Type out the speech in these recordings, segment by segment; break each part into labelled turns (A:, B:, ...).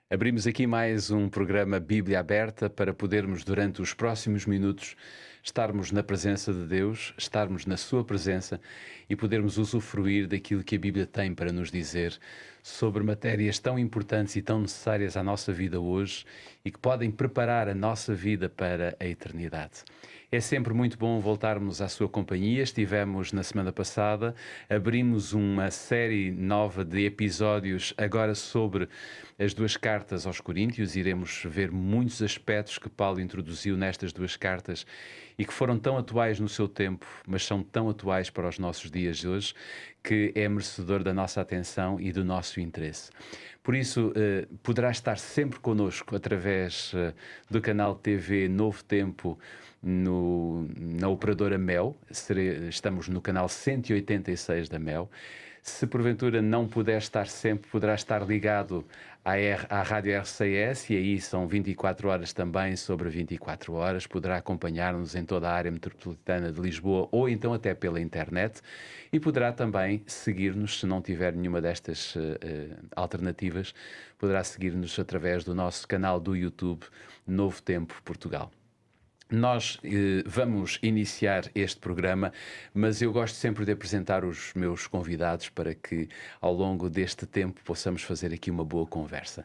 A: Abrimos aqui mais um programa Bíblia Aberta para podermos, durante os próximos minutos, estarmos na presença de Deus, estarmos na Sua presença e podermos usufruir daquilo que a Bíblia tem para nos dizer sobre matérias tão importantes e tão necessárias à nossa vida hoje e que podem preparar a nossa vida para a eternidade. É sempre muito bom voltarmos à sua companhia. Estivemos na semana passada, abrimos uma série nova de episódios agora sobre as duas cartas aos Coríntios. Iremos ver muitos aspectos que Paulo introduziu nestas duas cartas e que foram tão atuais no seu tempo, mas são tão atuais para os nossos dias de hoje, que é merecedor da nossa atenção e do nosso interesse. Por isso, poderá estar sempre connosco através do canal TV Novo Tempo, na operadora Mel. Estamos no canal 186 da Mel. Se porventura não puder estar sempre, poderá estar ligado à Rádio RCS, e aí são 24 horas também sobre 24 horas. Poderá acompanhar-nos em toda a área metropolitana de Lisboa ou então até pela internet, e poderá também seguir-nos, se não tiver nenhuma destas alternativas, poderá seguir-nos através do nosso canal do YouTube Novo Tempo Portugal. Nós vamos iniciar este programa, mas eu gosto sempre de apresentar os meus convidados para que ao longo deste tempo possamos fazer aqui uma boa conversa.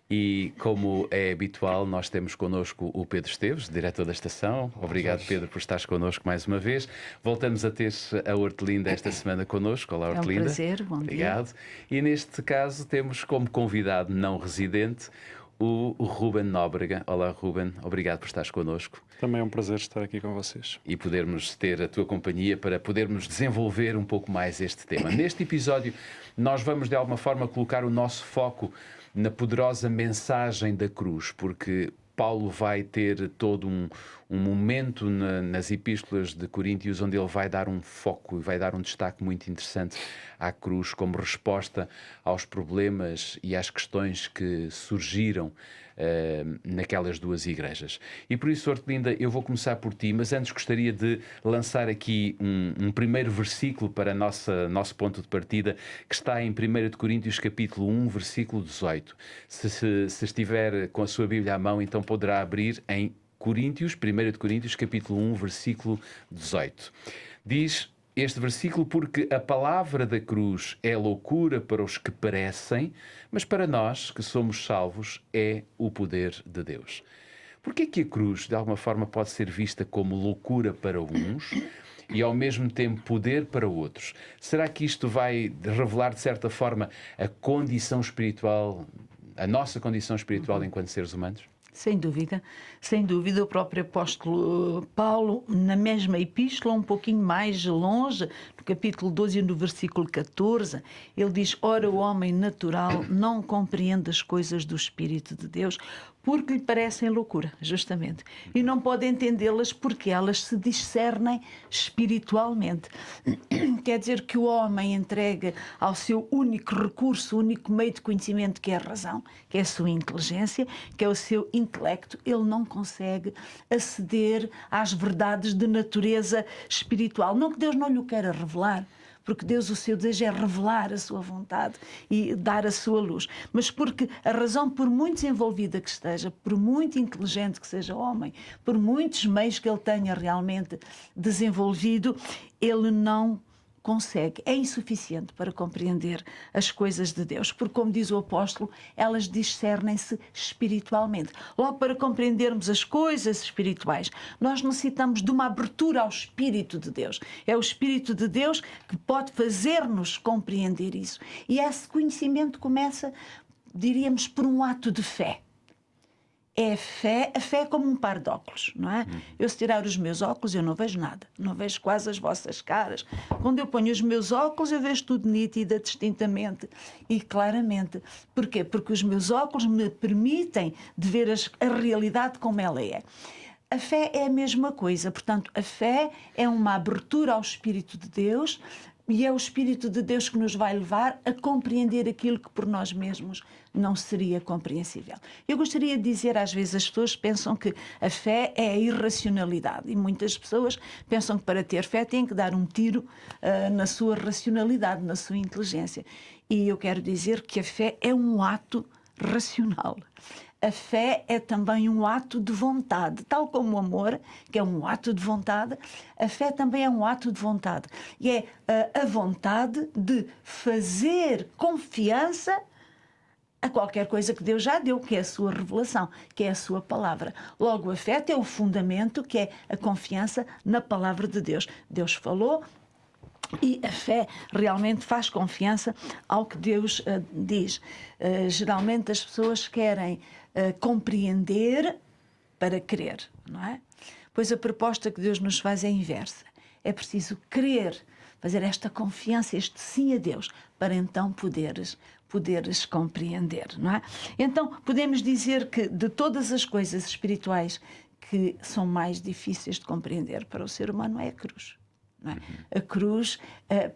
A: E como é habitual, nós temos connosco o Pedro Esteves, diretor da estação. Obrigado, Pedro, por estares connosco mais uma vez. Voltamos a ter a Hortelinda esta semana connosco. Olá, Hortelinda.
B: É um prazer, bom dia.
A: Obrigado. E neste caso temos como convidado não residente o Ruben Nóbrega. Olá, Ruben, obrigado por estares connosco.
C: Também é um prazer estar aqui com vocês.
A: E podermos ter a tua companhia para podermos desenvolver um pouco mais este tema. Neste episódio, nós vamos de alguma forma colocar o nosso foco na poderosa mensagem da cruz, porque Paulo vai ter todo um momento nas epístolas de Coríntios onde ele vai dar um foco e vai dar um destaque muito interessante à cruz como resposta aos problemas e às questões que surgiram naquelas duas igrejas. E por isso, Hortelinda, eu vou começar por ti, mas antes gostaria de lançar aqui um primeiro versículo para nosso ponto de partida, que está em 1 de Coríntios capítulo 1, versículo 18. Se estiver com a sua Bíblia à mão, então poderá abrir em 1 de Coríntios capítulo 1, versículo 18. Diz este versículo: porque a palavra da cruz é loucura para os que perecem, mas para nós que somos salvos é o poder de Deus. Por que é que a cruz, de alguma forma, pode ser vista como loucura para uns e ao mesmo tempo poder para outros? Será que isto vai revelar, de certa forma, a condição espiritual, a nossa condição espiritual enquanto seres humanos?
B: Sem dúvida, o próprio apóstolo Paulo, na mesma epístola, um pouquinho mais longe, no capítulo 12 e no versículo 14, ele diz: ora, o homem natural não compreende as coisas do Espírito de Deus, porque lhe parecem loucura, justamente, e não pode entendê-las porque elas se discernem espiritualmente. Quer dizer que o homem entrega ao seu único recurso, o único meio de conhecimento, que é a razão, que é a sua inteligência, que é o seu intelecto, ele não consegue aceder às verdades de natureza espiritual. Não que Deus não lhe o queira revelar, porque Deus, o seu desejo é revelar a sua vontade e dar a sua luz. Mas porque a razão, por muito desenvolvida que esteja, por muito inteligente que seja o homem, por muitos meios que ele tenha realmente desenvolvido, ele não consegue, é insuficiente para compreender as coisas de Deus, porque, como diz o apóstolo, elas discernem-se espiritualmente. Logo, para compreendermos as coisas espirituais, nós necessitamos de uma abertura ao Espírito de Deus. É o Espírito de Deus que pode fazer-nos compreender isso. E esse conhecimento começa, diríamos, por um ato de fé. É a fé é como um par de óculos, não é? Eu, se tirar os meus óculos, eu não vejo nada, não vejo quase as vossas caras. Quando eu ponho os meus óculos, eu vejo tudo nítida, distintamente e claramente. Porquê? Porque os meus óculos me permitem de ver a realidade como ela é. A fé é a mesma coisa, portanto, a fé é uma abertura ao Espírito de Deus, e é o Espírito de Deus que nos vai levar a compreender aquilo que por nós mesmos não seria compreensível. Eu gostaria de dizer, às vezes as pessoas pensam que a fé é a irracionalidade, e muitas pessoas pensam que para ter fé têm que dar um tiro na sua racionalidade, na sua inteligência. E eu quero dizer que a fé é um ato racional. A fé é também um ato de vontade, tal como o amor, que é um ato de vontade, a fé também é um ato de vontade. E é a vontade de fazer confiança a qualquer coisa que Deus já deu, que é a sua revelação, que é a sua palavra. Logo, a fé tem o fundamento, que é a confiança na palavra de Deus. Deus falou, e a fé realmente faz confiança ao que Deus diz. Geralmente as pessoas querem compreender para crer, não é? Pois a proposta que Deus nos faz é a inversa. É preciso crer, fazer esta confiança, este sim a Deus, para então poderes compreender, não é? Então podemos dizer que de todas as coisas espirituais que são mais difíceis de compreender para o ser humano é a cruz. Não é? A cruz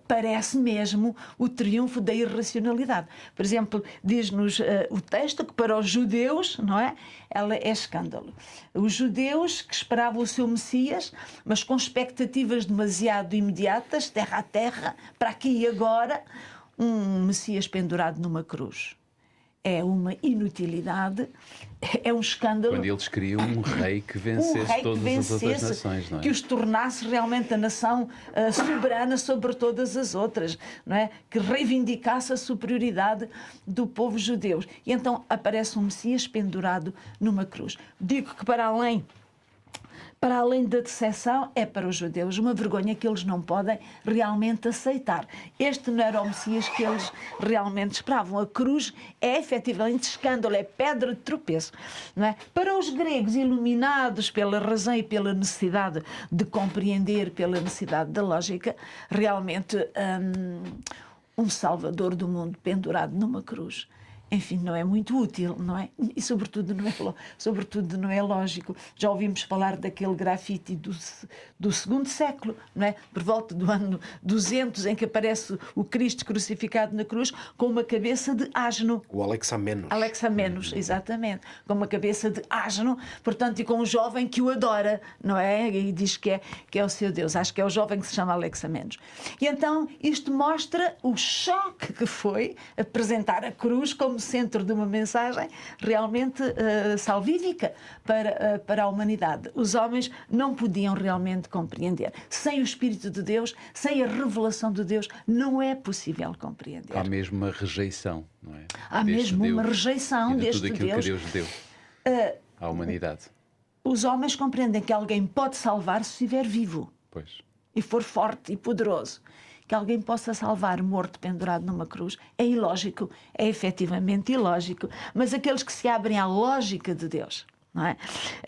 B: parece mesmo o triunfo da irracionalidade. Por exemplo, diz-nos o texto que para os judeus, não é? Ela é escândalo. Os judeus que esperavam o seu Messias, mas com expectativas demasiado imediatas, terra a terra, para aqui e agora, um Messias pendurado numa cruz. É uma inutilidade, é um escândalo.
A: Quando eles queriam um rei que vencesse todas as outras nações, não é?
B: Que os tornasse realmente a nação soberana sobre todas as outras, não é? Que reivindicasse a superioridade do povo judeu. E então aparece um Messias pendurado numa cruz. Digo que para além da decepção, é para os judeus uma vergonha que eles não podem realmente aceitar. Este não era o Messias que eles realmente esperavam. A cruz é efetivamente escândalo, é pedra de tropeço. Não é? Para os gregos, iluminados pela razão e pela necessidade de compreender, pela necessidade da lógica, realmente um salvador do mundo pendurado numa cruz, enfim, não é muito útil, não é? E sobretudo não é lógico. Já ouvimos falar daquele grafite do segundo século, não é? Por volta do ano 200, em que aparece o Cristo crucificado na cruz com uma cabeça de asno.
D: O Alexamenos.
B: Alexamenos, exatamente. Com uma cabeça de asno, portanto, e com um jovem que o adora, não é? E diz que é o seu Deus. Acho que é o jovem que se chama Alexamenos. E então, isto mostra o choque que foi apresentar a cruz como centro de uma mensagem realmente salvífica para a humanidade. Os homens não podiam realmente compreender. Sem o Espírito de Deus, sem a revelação de Deus, não é possível compreender.
A: Há mesmo uma rejeição, não é?
B: Há mesmo uma rejeição
A: deste
B: deste
A: tudo aquilo
B: Deus.
A: que Deus deu à humanidade.
B: Os homens compreendem que alguém pode salvar se estiver vivo
A: Pois.
B: e for forte e poderoso. Que alguém possa salvar morto pendurado numa cruz é ilógico, é efetivamente ilógico. Mas aqueles que se abrem à lógica de Deus, não é?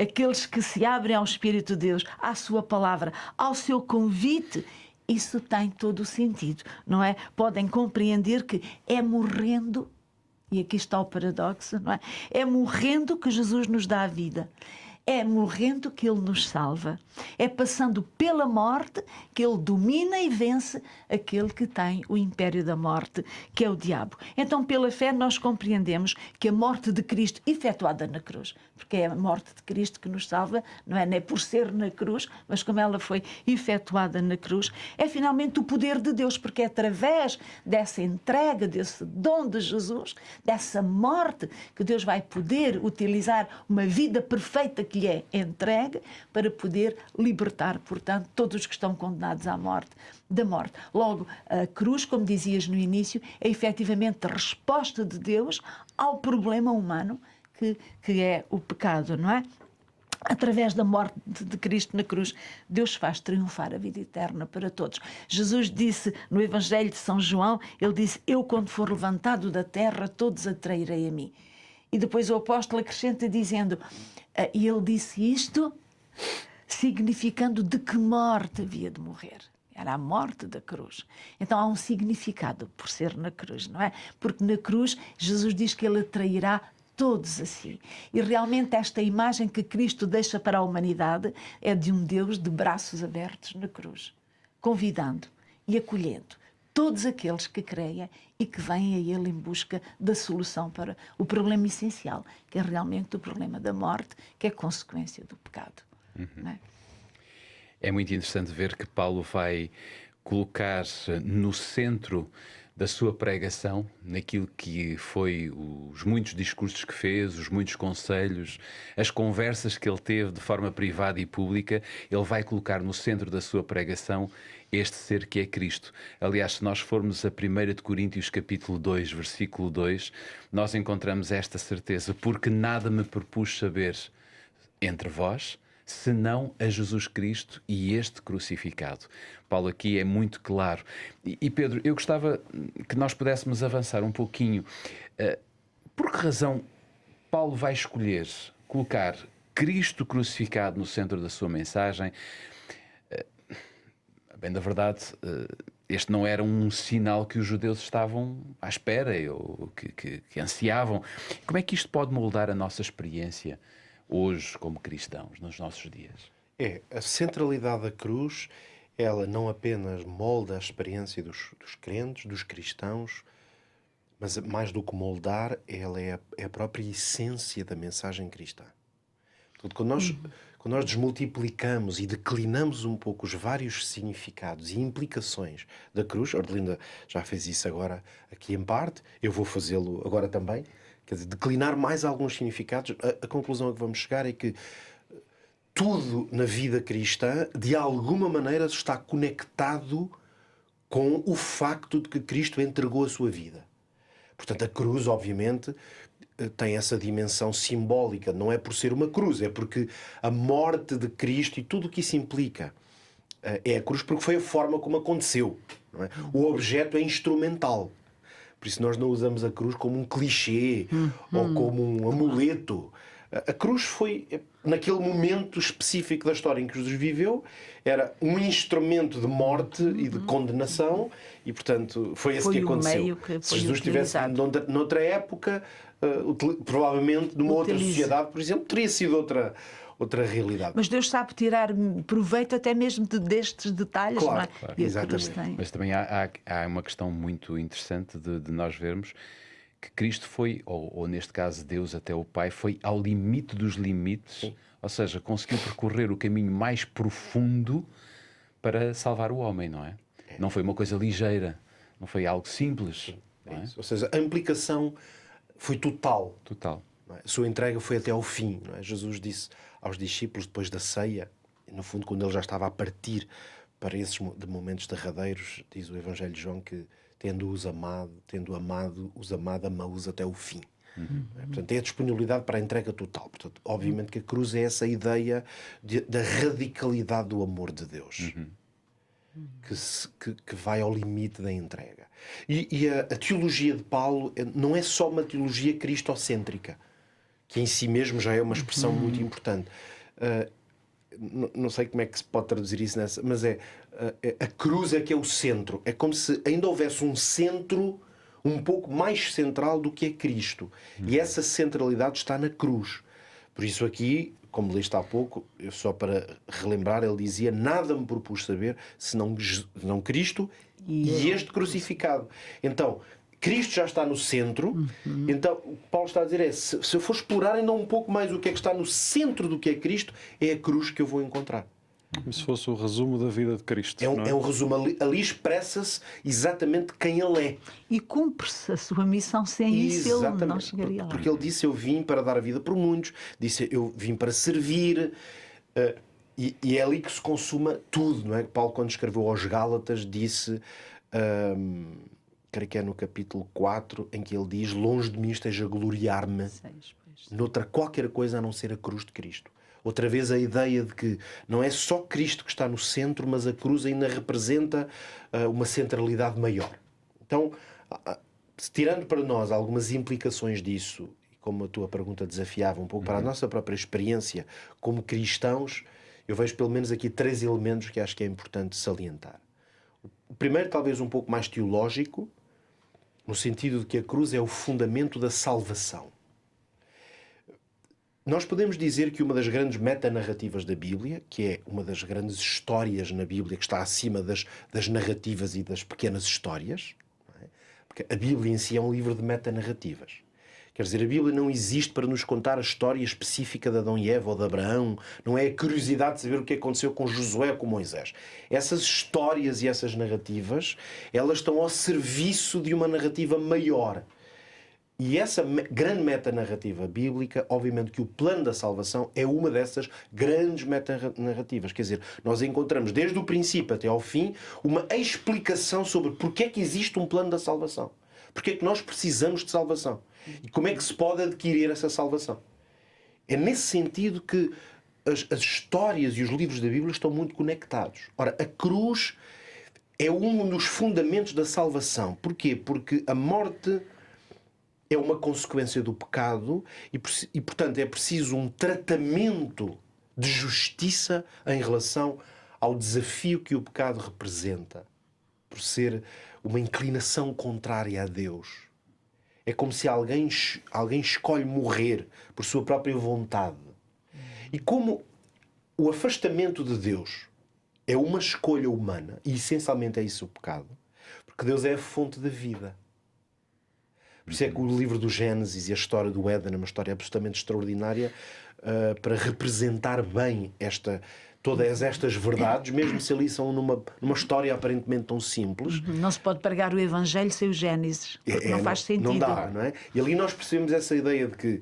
B: Aqueles que se abrem ao Espírito de Deus, à sua palavra, ao seu convite, isso tem todo o sentido, não é? Podem compreender que é morrendo, e aqui está o paradoxo, não é? É morrendo que Jesus nos dá a vida. É morrendo que Ele nos salva. É passando pela morte que Ele domina e vence aquele que tem o império da morte, que é o diabo. Então, pela fé, nós compreendemos que a morte de Cristo, efetuada na cruz, porque é a morte de Cristo que nos salva, não é nem por ser na cruz, mas como ela foi efetuada na cruz, é finalmente o poder de Deus, porque é através dessa entrega, desse dom de Jesus, dessa morte, que Deus vai poder utilizar uma vida perfeita que lhe é entregue para poder libertar, portanto, todos os que estão condenados à morte, da morte. Logo, a cruz, como dizias no início, é efetivamente a resposta de Deus ao problema humano que é o pecado, não é? Através da morte de Cristo na cruz, Deus faz triunfar a vida eterna para todos. Jesus disse no Evangelho de São João, ele disse: eu, quando for levantado da terra, todos atrairei a mim. E depois o apóstolo acrescenta dizendo, e ele disse isto significando de que morte havia de morrer. Era a morte da cruz. Então há um significado por ser na cruz, não é? Porque na cruz Jesus diz que ele atrairá todos a si. E realmente esta imagem que Cristo deixa para a humanidade é de um Deus de braços abertos na cruz, convidando e acolhendo todos aqueles que creem e que vêm a Ele em busca da solução para o problema essencial, que é realmente o problema da morte, que é consequência do pecado. Não é?
A: É muito interessante ver que Paulo vai colocar no centro da sua pregação, naquilo que foi os muitos discursos que fez, os muitos conselhos, as conversas que ele teve de forma privada e pública, ele vai colocar no centro da sua pregação este ser que é Cristo. Aliás, se nós formos a 1 de Coríntios capítulo 2, versículo 2, nós encontramos esta certeza: porque nada me propus saber entre vós, senão a Jesus Cristo e este crucificado. Paulo aqui é muito claro. E Pedro, eu gostava que nós pudéssemos avançar um pouquinho. Por que razão Paulo vai escolher colocar Cristo crucificado no centro da sua mensagem? Bem, da verdade, este não era um sinal que os judeus estavam à espera ou que ansiavam. Como é que isto pode moldar a nossa experiência hoje como cristãos, nos nossos dias?
D: A centralidade da cruz, ela não apenas molda a experiência dos crentes, dos cristãos, mas mais do que moldar, ela é a própria essência da mensagem cristã. Portanto, quando nós desmultiplicamos e declinamos um pouco os vários significados e implicações da cruz, a Ordelinda já fez isso agora aqui em parte, eu vou fazê-lo agora também, quer dizer, declinar mais alguns significados, a conclusão a que vamos chegar é que tudo na vida cristã, de alguma maneira, está conectado com o facto de que Cristo entregou a sua vida. Portanto, a cruz, obviamente, tem essa dimensão simbólica. Não é por ser uma cruz, é porque a morte de Cristo e tudo o que isso implica é a cruz porque foi a forma como aconteceu. Não é? O objeto é instrumental. Por isso nós não usamos a cruz como um clichê ou como um amuleto. A cruz foi, naquele momento específico da história em que Jesus viveu, era um instrumento de morte e de condenação e, portanto, foi esse que aconteceu. Se Jesus tivesse vindo noutra época, provavelmente numa outra sociedade, por exemplo, teria sido outra realidade.
B: Mas Deus sabe tirar proveito até mesmo destes detalhes,
D: claro,
B: não é?
D: Claro,
B: e
D: exatamente.
A: Mas também há uma questão muito interessante de nós vermos que Cristo foi, ou neste caso Deus até o Pai, foi ao limite dos limites. Sim. Ou seja, conseguiu percorrer o caminho mais profundo para salvar o homem, não é? Não foi uma coisa ligeira, não foi algo simples. Não é?
D: Ou seja, a implicação foi total.
A: Total.
D: Não é? A sua entrega foi até ao fim. Não é? Jesus disse aos discípulos depois da ceia, no fundo quando ele já estava a partir para esses momentos derradeiros, diz o Evangelho de João que tendo amado, ama-os até o fim. Portanto, é a disponibilidade para a entrega total. Portanto, obviamente que a cruz é essa ideia da radicalidade do amor de Deus. Que vai ao limite da entrega. E a teologia de Paulo não é só uma teologia cristocêntrica, que em si mesmo já é uma expressão muito importante. Não sei como é que se pode traduzir isso nessa, mas a cruz é que é o centro. É como se ainda houvesse um centro um pouco mais central do que é Cristo. E essa centralidade está na cruz. Por isso aqui, como leste há pouco, só para relembrar, ele dizia: nada me propus saber senão Cristo e este crucificado. Então, Cristo já está no centro. Então, o que Paulo está a dizer é: se eu for explorar ainda um pouco mais o que é que está no centro do que é Cristo, é a cruz que eu vou encontrar.
C: Como se fosse o resumo da vida de Cristo.
D: É um resumo. Ali expressa-se exatamente quem ele é.
B: E cumpre-se a sua missão. Sem isso ele não chegaria lá.
D: Porque ele disse: eu vim para dar a vida por muitos. Disse: eu vim para servir. E é ali que se consuma tudo, não é? Paulo, quando escreveu aos Gálatas, disse... creio que é no capítulo 4, em que ele diz: longe de mim esteja a gloriar-me noutra qualquer coisa a não ser a cruz de Cristo. Outra vez a ideia de que não é só Cristo que está no centro, mas a cruz ainda representa uma centralidade maior. Então, tirando para nós algumas implicações disso, e como a tua pergunta desafiava um pouco para a nossa própria experiência como cristãos, eu vejo pelo menos aqui 3 elementos que acho que é importante salientar. O primeiro, talvez um pouco mais teológico, no sentido de que a cruz é o fundamento da salvação. Nós podemos dizer que uma das grandes metanarrativas da Bíblia, que é uma das grandes histórias na Bíblia, que está acima das narrativas e das pequenas histórias, não é? Porque a Bíblia em si é um livro de metanarrativas. Quer dizer, a Bíblia não existe para nos contar a história específica de Adão e Eva ou de Abraão. Não é a curiosidade de saber o que aconteceu com Josué ou com Moisés. Essas histórias e essas narrativas, elas estão ao serviço de uma narrativa maior. E essa grande metanarrativa bíblica, obviamente que o plano da salvação é uma dessas grandes metanarrativas. Quer dizer, nós encontramos desde o princípio até ao fim uma explicação sobre porque é que existe um plano da salvação. Porque é que nós precisamos de salvação. E como é que se pode adquirir essa salvação. É nesse sentido que as histórias e os livros da Bíblia estão muito conectados. Ora, a cruz é um dos fundamentos da salvação. Porquê? Porque a morte é uma consequência do pecado e, portanto, é preciso um tratamento de justiça em relação ao desafio que o pecado representa, por ser uma inclinação contrária a Deus. É como se alguém escolhe morrer por sua própria vontade. E como o afastamento de Deus é uma escolha humana, e essencialmente é isso o pecado, porque Deus é a fonte da vida. Por isso é que o livro do Gênesis e a história do Éden é uma história absolutamente extraordinária para representar bem todas estas verdades, mesmo se ali são numa história aparentemente tão simples.
B: Não se pode pregar o Evangelho sem o Gênesis, porque não faz sentido.
D: Não dá, não é? E ali nós percebemos essa ideia de que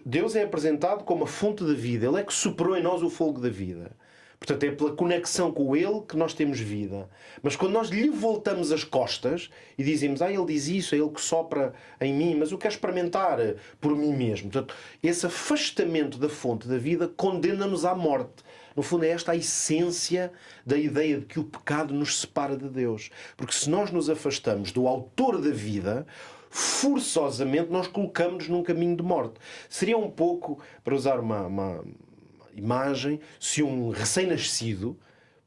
D: Deus é apresentado como a fonte da vida. Ele é que soprou em nós o fogo da vida. Portanto, é pela conexão com Ele que nós temos vida. Mas quando nós lhe voltamos as costas e dizemos, Ele diz isso, é Ele que sopra em mim, mas eu quero experimentar por mim mesmo. Portanto, esse afastamento da fonte da vida condena-nos à morte. No fundo, é esta a essência da ideia de que o pecado nos separa de Deus. Porque se nós nos afastamos do autor da vida, forçosamente nós colocamos-nos num caminho de morte. Seria um pouco, para usar uma imagem, se um recém-nascido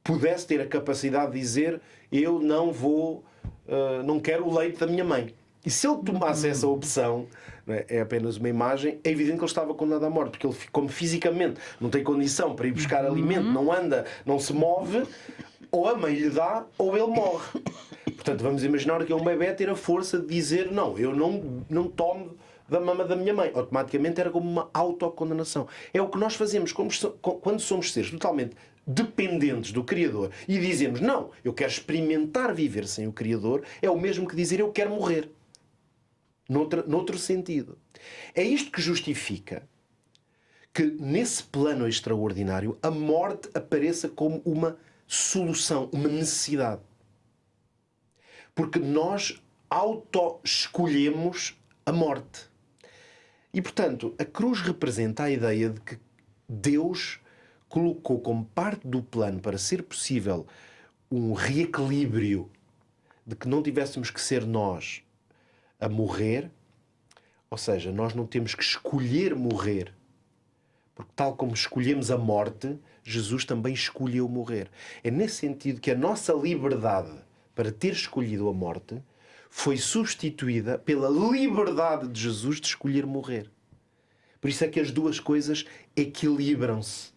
D: pudesse ter a capacidade de dizer eu não quero o leite da minha mãe. E se ele tomasse essa opção, é apenas uma imagem, é evidente que ele estava condenado à morte, porque ele, como fisicamente não tem condição para ir buscar alimento, não anda, não se move, ou a mãe lhe dá, ou ele morre. Portanto, vamos imaginar que um bebê ter a força de dizer não, eu não tomo da mama da minha mãe. Automaticamente era como uma autocondenação. É o que nós fazemos quando somos seres totalmente dependentes do Criador e dizemos, não, eu quero experimentar viver sem o Criador, é o mesmo que dizer eu quero morrer. Noutro sentido. É isto que justifica que nesse plano extraordinário a morte apareça como uma solução, uma necessidade. Porque nós auto-escolhemos a morte. E, portanto, a cruz representa a ideia de que Deus colocou como parte do plano para ser possível um reequilíbrio de que não tivéssemos que ser nós a morrer, ou seja, nós não temos que escolher morrer, porque tal como escolhemos a morte, Jesus também escolheu morrer. É nesse sentido que a nossa liberdade para ter escolhido a morte foi substituída pela liberdade de Jesus de escolher morrer. Por isso é que as duas coisas equilibram-se.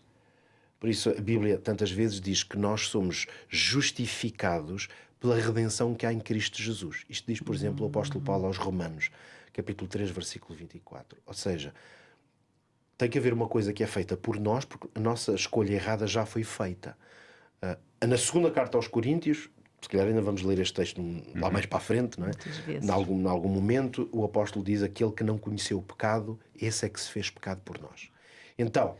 D: Por isso a Bíblia tantas vezes diz que nós somos justificados pela redenção que há em Cristo Jesus. Isto diz, por exemplo, o apóstolo Paulo aos Romanos, capítulo 3, versículo 24. Ou seja, tem que haver uma coisa que é feita por nós, porque a nossa escolha errada já foi feita. Na segunda carta aos Coríntios, se calhar ainda vamos ler este texto lá mais para a frente, não é? Em algum momento o apóstolo diz, aquele que não conheceu o pecado, esse é que se fez pecado por nós. Então,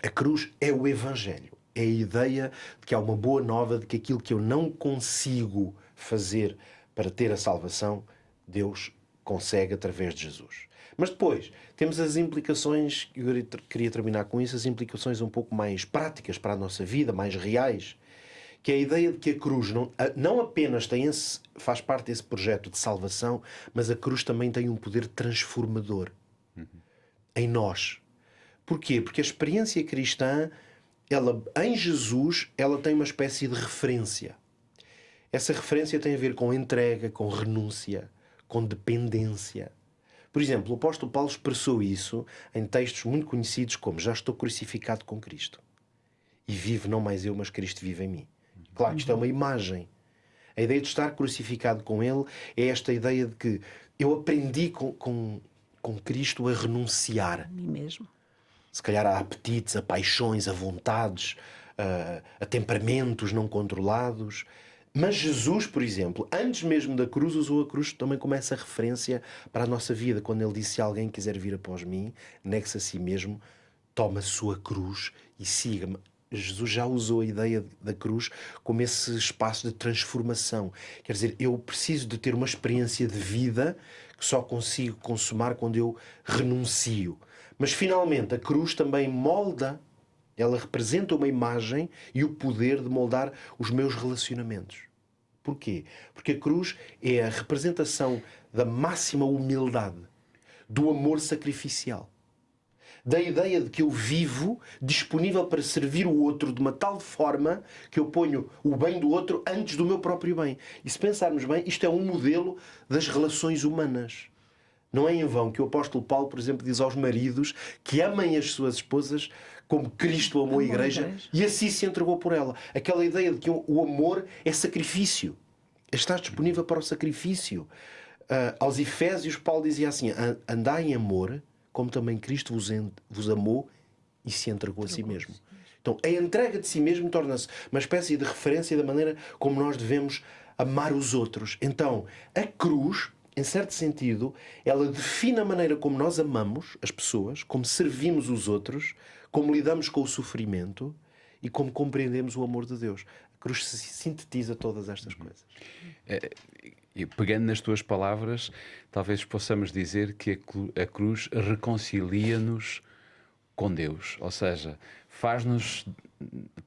D: a cruz é o Evangelho. É a ideia de que há uma boa nova de que aquilo que eu não consigo fazer para ter a salvação, Deus consegue através de Jesus. Mas depois temos as implicações, eu queria terminar com isso, as implicações um pouco mais práticas para a nossa vida, mais reais, que é a ideia de que a cruz não apenas faz parte desse projeto de salvação, mas a cruz também tem um poder transformador em nós. Porquê? Porque a experiência cristã, em Jesus, ela tem uma espécie de referência. Essa referência tem a ver com entrega, com renúncia, com dependência. Por exemplo, o apóstolo Paulo expressou isso em textos muito conhecidos como já estou crucificado com Cristo. E vivo não mais eu, mas Cristo vive em mim. Claro que isto é uma imagem. A ideia de estar crucificado com Ele é esta ideia de que eu aprendi com com Cristo a renunciar.
B: A mim mesmo.
D: Se calhar a apetites, a paixões, a vontades, a temperamentos não controlados. Mas Jesus, por exemplo, antes mesmo da cruz, usou a cruz também como essa referência para a nossa vida. Quando ele disse: se alguém quiser vir após mim, negue-se a si mesmo, toma a sua cruz e siga-me. Jesus já usou a ideia da cruz como esse espaço de transformação. Quer dizer, eu preciso de ter uma experiência de vida que só consigo consumar quando eu renuncio. Mas finalmente a cruz também molda, ela representa uma imagem e o poder de moldar os meus relacionamentos. Porquê? Porque a cruz é a representação da máxima humildade, do amor sacrificial, da ideia de que eu vivo disponível para servir o outro de uma tal forma que eu ponho o bem do outro antes do meu próprio bem. E se pensarmos bem, isto é um modelo das relações humanas. Não é em vão que o apóstolo Paulo, por exemplo, diz aos maridos que amem as suas esposas como Cristo amou a igreja e assim se entregou por ela. Aquela ideia de que o amor é sacrifício. Estás disponível para o sacrifício. Aos Efésios, Paulo dizia assim: andai em amor, como também Cristo vos amou e se entregou a si mesmo. Então, a entrega de si mesmo torna-se uma espécie de referência da maneira como nós devemos amar os outros. Então, a cruz, em certo sentido, ela define a maneira como nós amamos as pessoas, como servimos os outros, como lidamos com o sofrimento e como compreendemos o amor de Deus. A cruz sintetiza todas estas coisas.
A: E pegando nas tuas palavras, talvez possamos dizer que a cruz reconcilia-nos com Deus. Ou seja, faz-nos,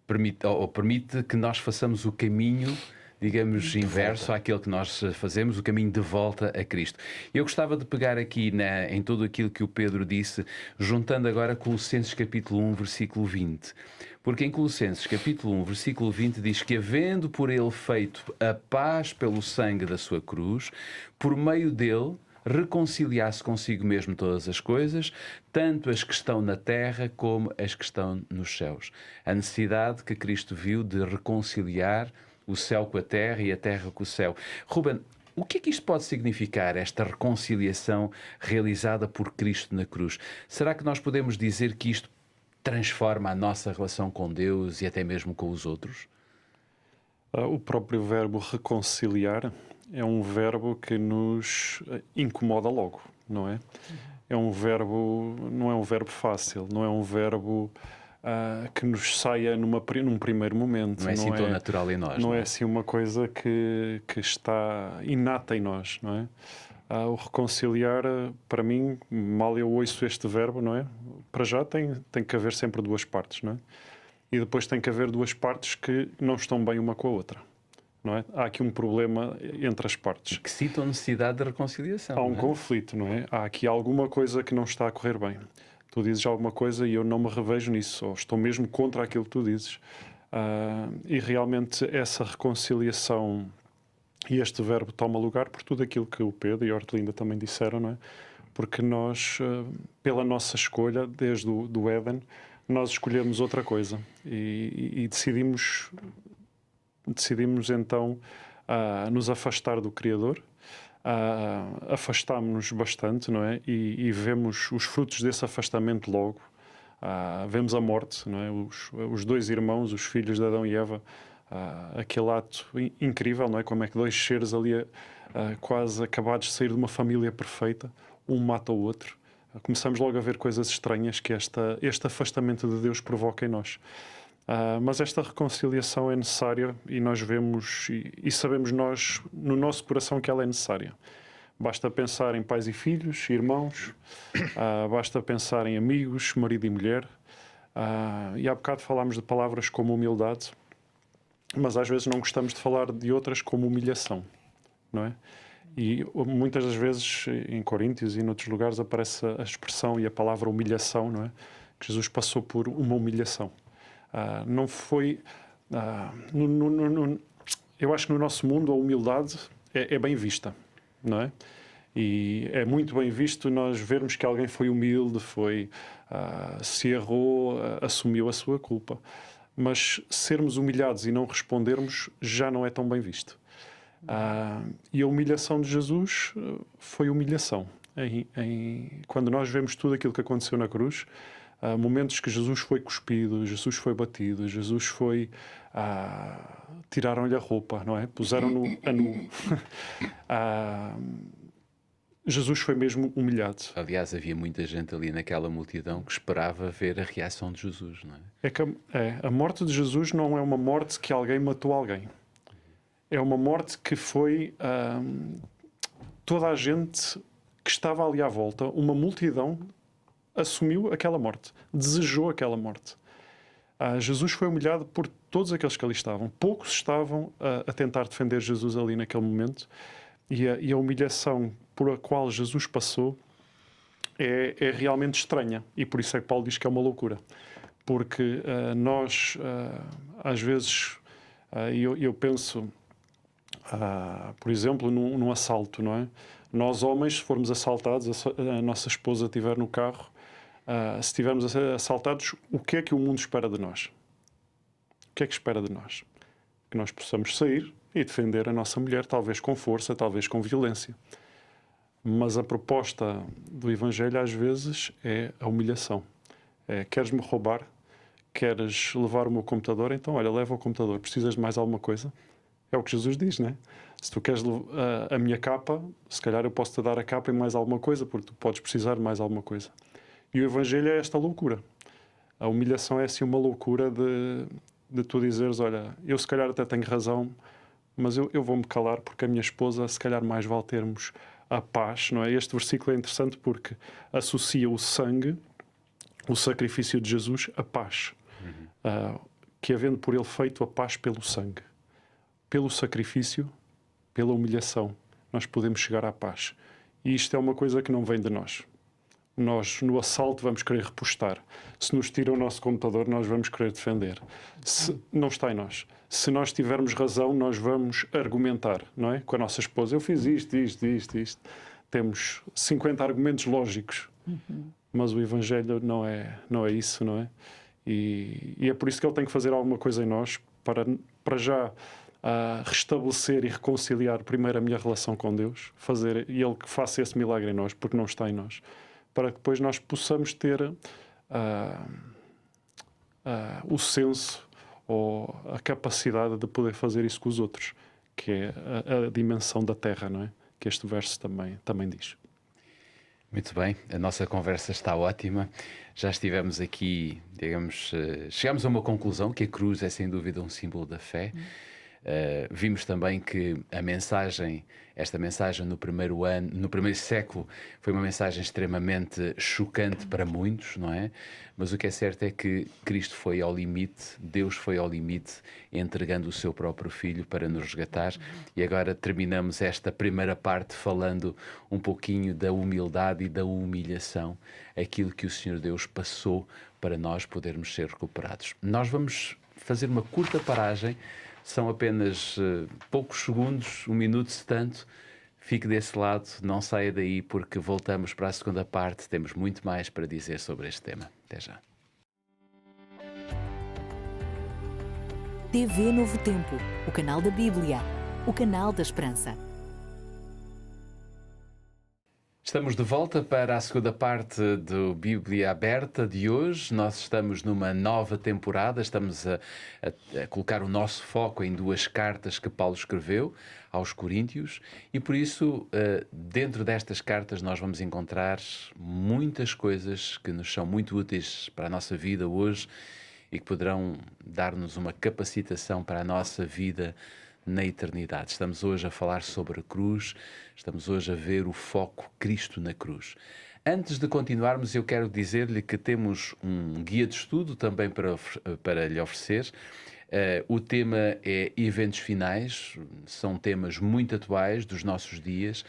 A: permite que nós façamos o caminho, digamos, inverso àquele que nós fazemos, o caminho de volta a Cristo. Eu gostava de pegar aqui em tudo aquilo que o Pedro disse, juntando agora Colossenses capítulo 1, versículo 20. Porque em Colossenses capítulo 1, versículo 20 diz que, havendo por ele feito a paz pelo sangue da sua cruz, por meio dele reconciliar-se consigo mesmo todas as coisas, tanto as que estão na terra como as que estão nos céus. A necessidade que Cristo viu de reconciliar o céu com a terra e a terra com o céu. Ruben, o que é que isto pode significar, esta reconciliação realizada por Cristo na cruz? Será que nós podemos dizer que isto transforma a nossa relação com Deus e até mesmo com os outros?
C: O próprio verbo reconciliar é um verbo que nos incomoda logo, não é? É um verbo, não é um verbo fácil, não é um verbo que nos saia num primeiro momento.
A: Não é assim tão natural em nós.
C: Não é assim uma coisa que está inata em nós, não é? O reconciliar, para mim, mal eu ouço este verbo, não é? Para já tem que haver sempre duas partes, não é? E depois tem que haver duas partes que não estão bem uma com a outra, não é? Há aqui um problema entre as partes.
A: Que citam necessidade de reconciliação.
C: Há um conflito, não é? Há aqui alguma coisa que não está a correr bem. Tu dizes alguma coisa e eu não me revejo nisso, ou estou mesmo contra aquilo que tu dizes. E realmente essa reconciliação e este verbo toma lugar por tudo aquilo que o Pedro e a Hortelinda também disseram, não é? Porque nós, pela nossa escolha, desde do Éden, nós escolhemos outra coisa e decidimos então nos afastar do Criador. Afastámos-nos bastante, não é? E vemos os frutos desse afastamento logo. Vemos a morte, não é? Os dois irmãos, os filhos de Adão e Eva, aquele ato incrível, não é? Como é que dois seres ali quase acabados de sair de uma família perfeita, um mata o outro. Começamos logo a ver coisas estranhas que este afastamento de Deus provoca em nós. Mas esta reconciliação é necessária e nós vemos e sabemos nós, no nosso coração, que ela é necessária. Basta pensar em pais e filhos, irmãos, basta pensar em amigos, marido e mulher. E há bocado falámos de palavras como humildade, mas às vezes não gostamos de falar de outras como humilhação, não é? E muitas das vezes em Coríntios e noutros lugares aparece a expressão e a palavra humilhação, não é? Que Jesus passou por uma humilhação. Não foi... eu acho que no nosso mundo a humildade é bem vista, não é? E é muito bem visto nós vermos que alguém foi humilde, se errou, assumiu a sua culpa. Mas sermos humilhados e não respondermos já não é tão bem visto. E a humilhação de Jesus foi humilhação. quando nós vemos tudo aquilo que aconteceu na cruz, momentos que Jesus foi cuspido, Jesus foi batido, Jesus foi... tiraram-lhe a roupa, não é? Puseram-no a nu. Jesus foi mesmo humilhado.
A: Aliás, havia muita gente ali naquela multidão que esperava ver a reação de Jesus, não é?
C: A morte de Jesus não é uma morte que alguém matou alguém. É uma morte que foi toda a gente que estava ali à volta, uma multidão, assumiu aquela morte, desejou aquela morte. Jesus foi humilhado por todos aqueles que ali estavam. Poucos estavam a tentar defender Jesus ali naquele momento, e a humilhação por a qual Jesus passou é realmente estranha, e por isso é que Paulo diz que é uma loucura, porque nós às vezes eu penso por exemplo num assalto, não é? Nós homens, se formos assaltados, a nossa esposa estiver no carro, se estivermos assaltados, o que é que o mundo espera de nós? O que é que espera de nós? Que nós possamos sair e defender a nossa mulher, talvez com força, talvez com violência. Mas a proposta do Evangelho às vezes é a humilhação. Queres-me roubar? Queres levar o meu computador? Então, olha, leva o computador. Precisas de mais alguma coisa? É o que Jesus diz, não é? Se tu queres a minha capa, se calhar eu posso-te dar a capa e mais alguma coisa, porque tu podes precisar de mais alguma coisa. E o Evangelho é esta loucura. A humilhação é assim uma loucura de tu dizeres, olha, eu se calhar até tenho razão, mas eu vou-me calar porque a minha esposa, se calhar mais vale termos a paz, não é? Este versículo é interessante porque associa o sangue, o sacrifício de Jesus, à paz. Que havendo por ele feito a paz pelo sangue. Pelo sacrifício, pela humilhação, nós podemos chegar à paz. E isto é uma coisa que não vem de nós. Nós, no assalto, vamos querer repostar. Se nos tiram o nosso computador, nós vamos querer defender. Não está em nós. Se nós tivermos razão, nós vamos argumentar, não é? Com a nossa esposa, eu fiz isto. Temos 50 argumentos lógicos. Mas o Evangelho não é isso, não é? E é por isso que ele tem que fazer alguma coisa em nós para já restabelecer e reconciliar primeiro a minha relação com Deus, e ele que faça esse milagre em nós, porque não está em nós, para que depois nós possamos ter o senso ou a capacidade de poder fazer isso com os outros, que é a dimensão da terra, não é? Que este verso também diz.
A: Muito bem, a nossa conversa está ótima. Já estivemos aqui, digamos, chegamos a uma conclusão que a cruz é sem dúvida um símbolo da fé. Vimos também que esta mensagem no primeiro século foi uma mensagem extremamente chocante para muitos, não é? Mas o que é certo é que Cristo foi ao limite, Deus foi ao limite, entregando o seu próprio Filho para nos resgatar. E agora terminamos esta primeira parte falando um pouquinho da humildade e da humilhação, aquilo que o Senhor Deus passou para nós podermos ser recuperados. Nós vamos fazer uma curta paragem. São apenas poucos segundos, 1 minuto se tanto. Fique desse lado, não saia daí, porque voltamos para a segunda parte. Temos muito mais para dizer sobre este tema. Até já.
E: TV Novo Tempo, o canal da Bíblia, o canal da Esperança.
A: Estamos de volta para a segunda parte do Bíblia Aberta de hoje. Nós estamos numa nova temporada, estamos a colocar o nosso foco em 2 cartas que Paulo escreveu aos Coríntios e por isso, dentro destas cartas, nós vamos encontrar muitas coisas que nos são muito úteis para a nossa vida hoje e que poderão dar-nos uma capacitação para a nossa vida na eternidade. Estamos hoje a falar sobre a cruz, estamos hoje a ver o foco Cristo na cruz. Antes de continuarmos, eu quero dizer-lhe que temos um guia de estudo também para lhe oferecer. O tema é eventos finais, são temas muito atuais dos nossos dias,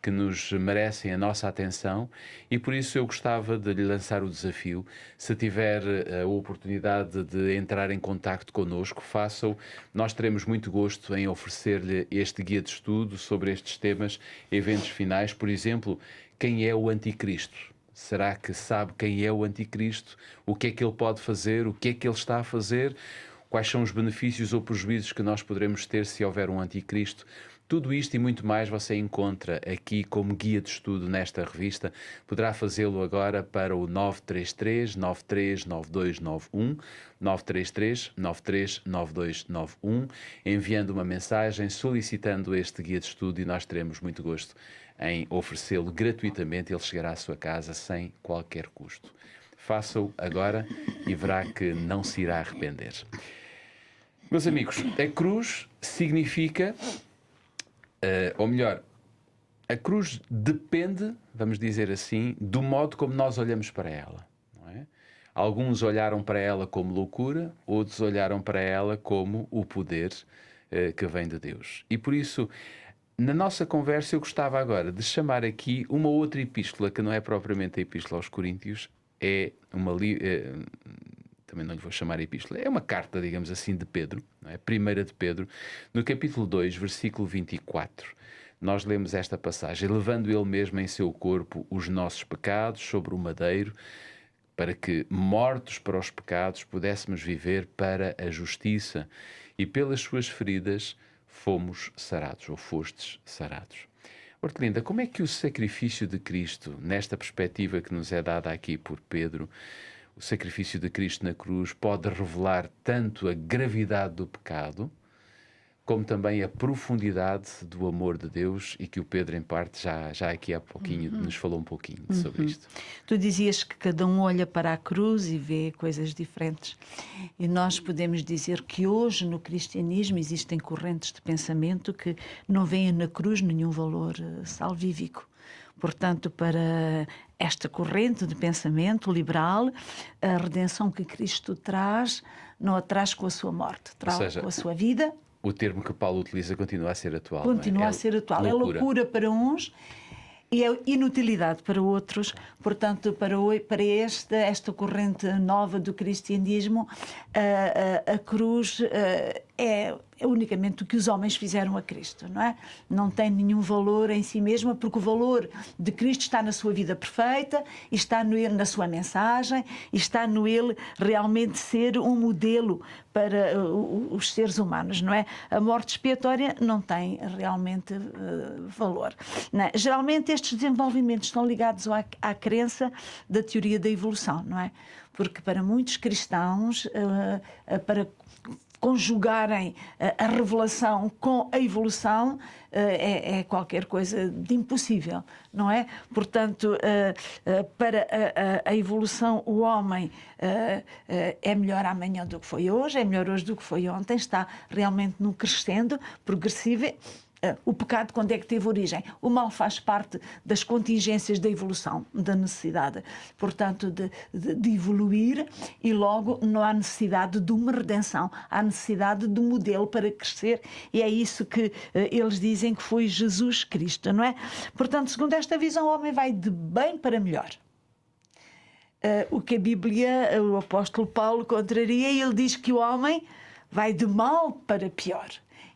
A: que nos merecem a nossa atenção e por isso eu gostava de lhe lançar o desafio. Se tiver a oportunidade de entrar em contacto connosco, faça-o. Nós teremos muito gosto em oferecer-lhe este guia de estudo sobre estes temas, eventos finais. Por exemplo, quem é o Anticristo? Será que sabe quem é o Anticristo? O que é que ele pode fazer? O que é que ele está a fazer? Quais são os benefícios ou prejuízos que nós poderemos ter se houver um Anticristo? Tudo isto e muito mais você encontra aqui como guia de estudo nesta revista. Poderá fazê-lo agora para o 933 939291, 933 939291, enviando uma mensagem solicitando este guia de estudo, e nós teremos muito gosto em oferecê-lo gratuitamente. Ele chegará à sua casa sem qualquer custo. Faça-o agora e verá que não se irá arrepender. Meus amigos, a cruz significa, ou melhor, a cruz depende, vamos dizer assim, do modo como nós olhamos para ela. Não é? Alguns olharam para ela como loucura, outros olharam para ela como o poder que vem de Deus. E por isso, na nossa conversa, eu gostava agora de chamar aqui uma outra epístola, que não é propriamente a Epístola aos Coríntios, é uma também não lhe vou chamar epístola, é uma carta, digamos assim, de Pedro, não é? Primeira de Pedro, no capítulo 2, versículo 24. Nós lemos esta passagem: levando ele mesmo em seu corpo os nossos pecados sobre o madeiro, para que, mortos para os pecados, pudéssemos viver para a justiça, e pelas suas feridas fomos sarados, ou fostes sarados. Hortelinda, como é que o sacrifício de Cristo, nesta perspectiva que nos é dada aqui por Pedro, o sacrifício de Cristo na cruz, pode revelar tanto a gravidade do pecado, como também a profundidade do amor de Deus, e que o Pedro, em parte, já aqui há pouquinho nos falou um pouquinho sobre isto.
B: Tu dizias que cada um olha para a cruz e vê coisas diferentes. E nós podemos dizer que hoje no cristianismo existem correntes de pensamento que não veem na cruz nenhum valor salvífico. Portanto, para esta corrente de pensamento liberal, a redenção que Cristo traz, não a traz com a sua morte, traz com a sua vida.
A: O termo que Paulo utiliza continua a ser atual.
B: Continua a ser atual. É loucura para uns e é inutilidade para outros. Portanto, para esta corrente nova do cristianismo, a cruz é unicamente o que os homens fizeram a Cristo, não é? Não tem nenhum valor em si mesma, porque o valor de Cristo está na sua vida perfeita, e está no ele, na sua mensagem, e está no ele realmente ser um modelo para os seres humanos, não é? A morte expiatória não tem realmente valor. Não é? Geralmente estes desenvolvimentos estão ligados à crença da teoria da evolução, não é? Porque para muitos cristãos, para conjugarem a revelação com a evolução é qualquer coisa de impossível, não é? Portanto, para a evolução, o homem é melhor amanhã do que foi hoje, é melhor hoje do que foi ontem, está realmente num crescendo progressivo. O pecado, quando é que teve origem? O mal faz parte das contingências da evolução, da necessidade, portanto, de evoluir, e logo não há necessidade de uma redenção, há necessidade de um modelo para crescer, e é isso que eles dizem que foi Jesus Cristo, não é? Portanto, segundo esta visão, o homem vai de bem para melhor. O que a Bíblia, o apóstolo Paulo contraria, e ele diz que o homem vai de mal para pior,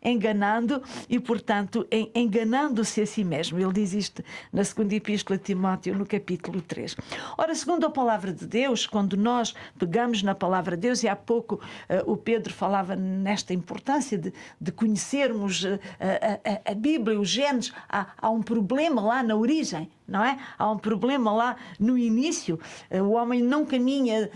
B: enganando e, portanto, enganando-se a si mesmo. Ele diz isto na segunda epístola de Timóteo, no capítulo 3. Ora, segundo a palavra de Deus, quando nós pegamos na palavra de Deus, e há pouco o Pedro falava nesta importância de conhecermos a Bíblia, os Gênesis, há um problema lá na origem, não é? Há um problema lá no início. O homem não caminha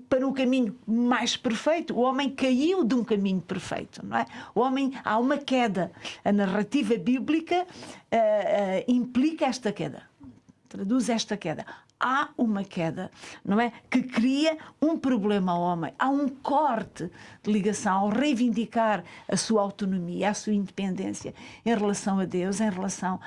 B: para um caminho mais perfeito. O homem caiu de um caminho perfeito, não é? O homem, há uma queda. A narrativa bíblica implica esta queda. Traduz esta queda. Há uma queda, não é? Que cria um problema ao homem. Há um corte de ligação ao reivindicar a sua autonomia, a sua independência em relação a Deus, em relação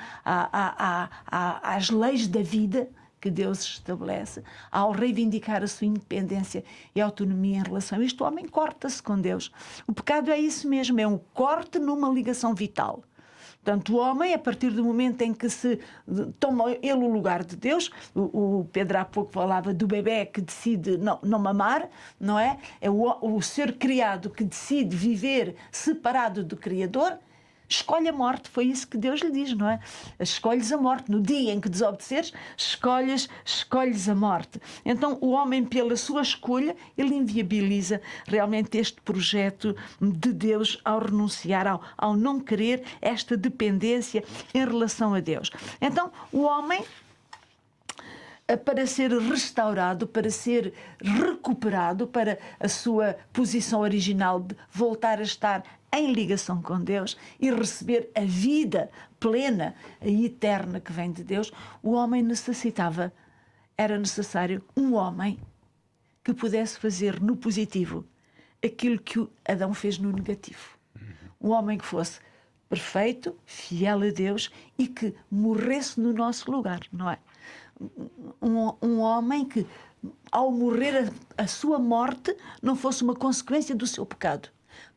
B: às leis da vida que Deus estabelece. Ao reivindicar a sua independência e autonomia em relação a isto, o homem corta-se com Deus. O pecado é isso mesmo, é um corte numa ligação vital. Portanto, o homem, a partir do momento em que se toma ele o lugar de Deus, o Pedro há pouco falava do bebé que decide não mamar, não é? É o ser criado que decide viver separado do Criador, escolhe a morte. Foi isso que Deus lhe diz, não é? Escolhes a morte. No dia em que desobedeceres, escolhes a morte. Então, o homem, pela sua escolha, ele inviabiliza realmente este projeto de Deus ao renunciar, ao não querer esta dependência em relação a Deus. Então, o homem, para ser restaurado, para ser recuperado para a sua posição original de voltar a estar em ligação com Deus e receber a vida plena e eterna que vem de Deus, o homem era necessário um homem que pudesse fazer no positivo aquilo que o Adão fez no negativo. Um homem que fosse perfeito, fiel a Deus e que morresse no nosso lugar, não é? Um homem que, ao morrer, a sua morte não fosse uma consequência do seu pecado,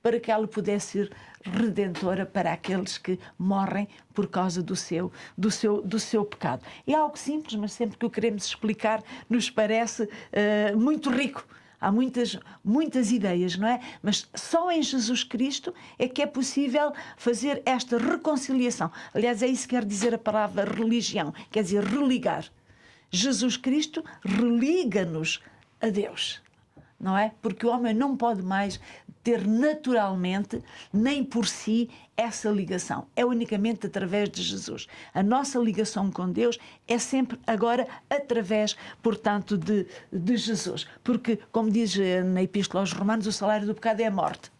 B: para que ela pudesse ser redentora para aqueles que morrem por causa do seu pecado. É algo simples, mas sempre que o queremos explicar nos parece muito rico. Há muitas ideias, não é? Mas só em Jesus Cristo é que é possível fazer esta reconciliação. Aliás, é isso que quer dizer a palavra religião, quer dizer religar. Jesus Cristo religa-nos a Deus, não é? Porque o homem não pode mais ter naturalmente, nem por si, essa ligação. É unicamente através de Jesus. A nossa ligação com Deus é sempre agora através, portanto, de Jesus. Porque, como diz na Epístola aos Romanos, o salário do pecado é a morte,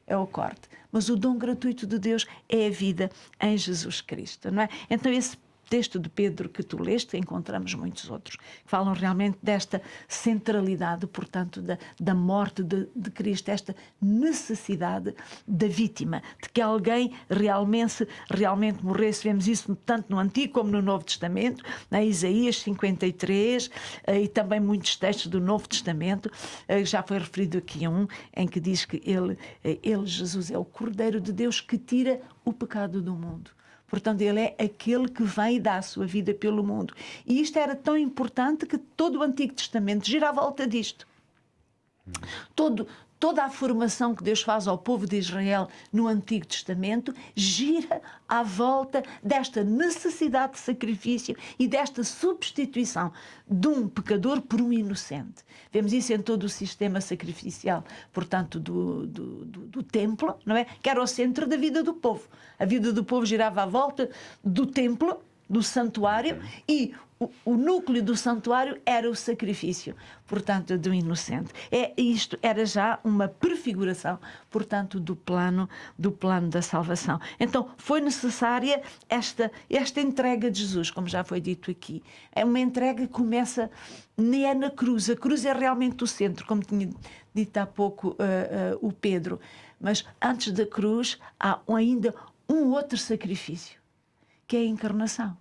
B: é o corte. Mas o dom gratuito de Deus é a vida em Jesus Cristo, não é? Então, esse texto de Pedro que tu leste, encontramos muitos outros que falam realmente desta centralidade, portanto, da morte de Cristo, esta necessidade da vítima, de que alguém realmente morresse. Vemos isso tanto no Antigo como no Novo Testamento, na Isaías 53 e também muitos textos do Novo Testamento. Já foi referido aqui em que diz que ele, Jesus, é o Cordeiro de Deus que tira o pecado do mundo. Portanto, ele é aquele que vem e dá a sua vida pelo mundo. E isto era tão importante que todo o Antigo Testamento gira à volta disto. Toda a formação que Deus faz ao povo de Israel no Antigo Testamento gira à volta desta necessidade de sacrifício e desta substituição de um pecador por um inocente. Vemos isso em todo o sistema sacrificial, portanto, do templo, não é? Que era o centro da vida do povo. A vida do povo girava à volta do templo, do santuário, e o núcleo do santuário era o sacrifício, portanto, do inocente. Isto era já uma prefiguração, portanto, do plano da salvação. Então, foi necessária esta entrega de Jesus, como já foi dito aqui. É uma entrega que começa nem é na cruz. A cruz é realmente o centro, como tinha dito há pouco o Pedro. Mas antes da cruz há ainda um outro sacrifício, que é a encarnação.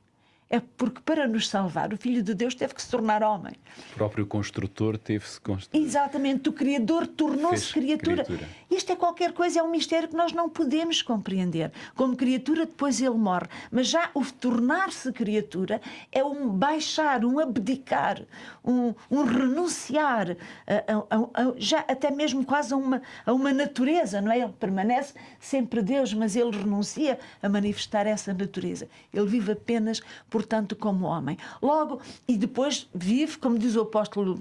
B: É porque para nos salvar o Filho de Deus teve que se tornar homem.
A: O próprio construtor teve-se construir.
B: Exatamente, o Criador tornou-se criatura. Isto é qualquer coisa, é um mistério que nós não podemos compreender. Como criatura, depois ele morre. Mas já o tornar-se criatura é um baixar, um abdicar, um renunciar, já até mesmo quase a uma natureza, não é? Ele permanece sempre Deus, mas ele renuncia a manifestar essa natureza. Ele vive apenas, portanto, como homem. Logo, e depois vive, como diz o apóstolo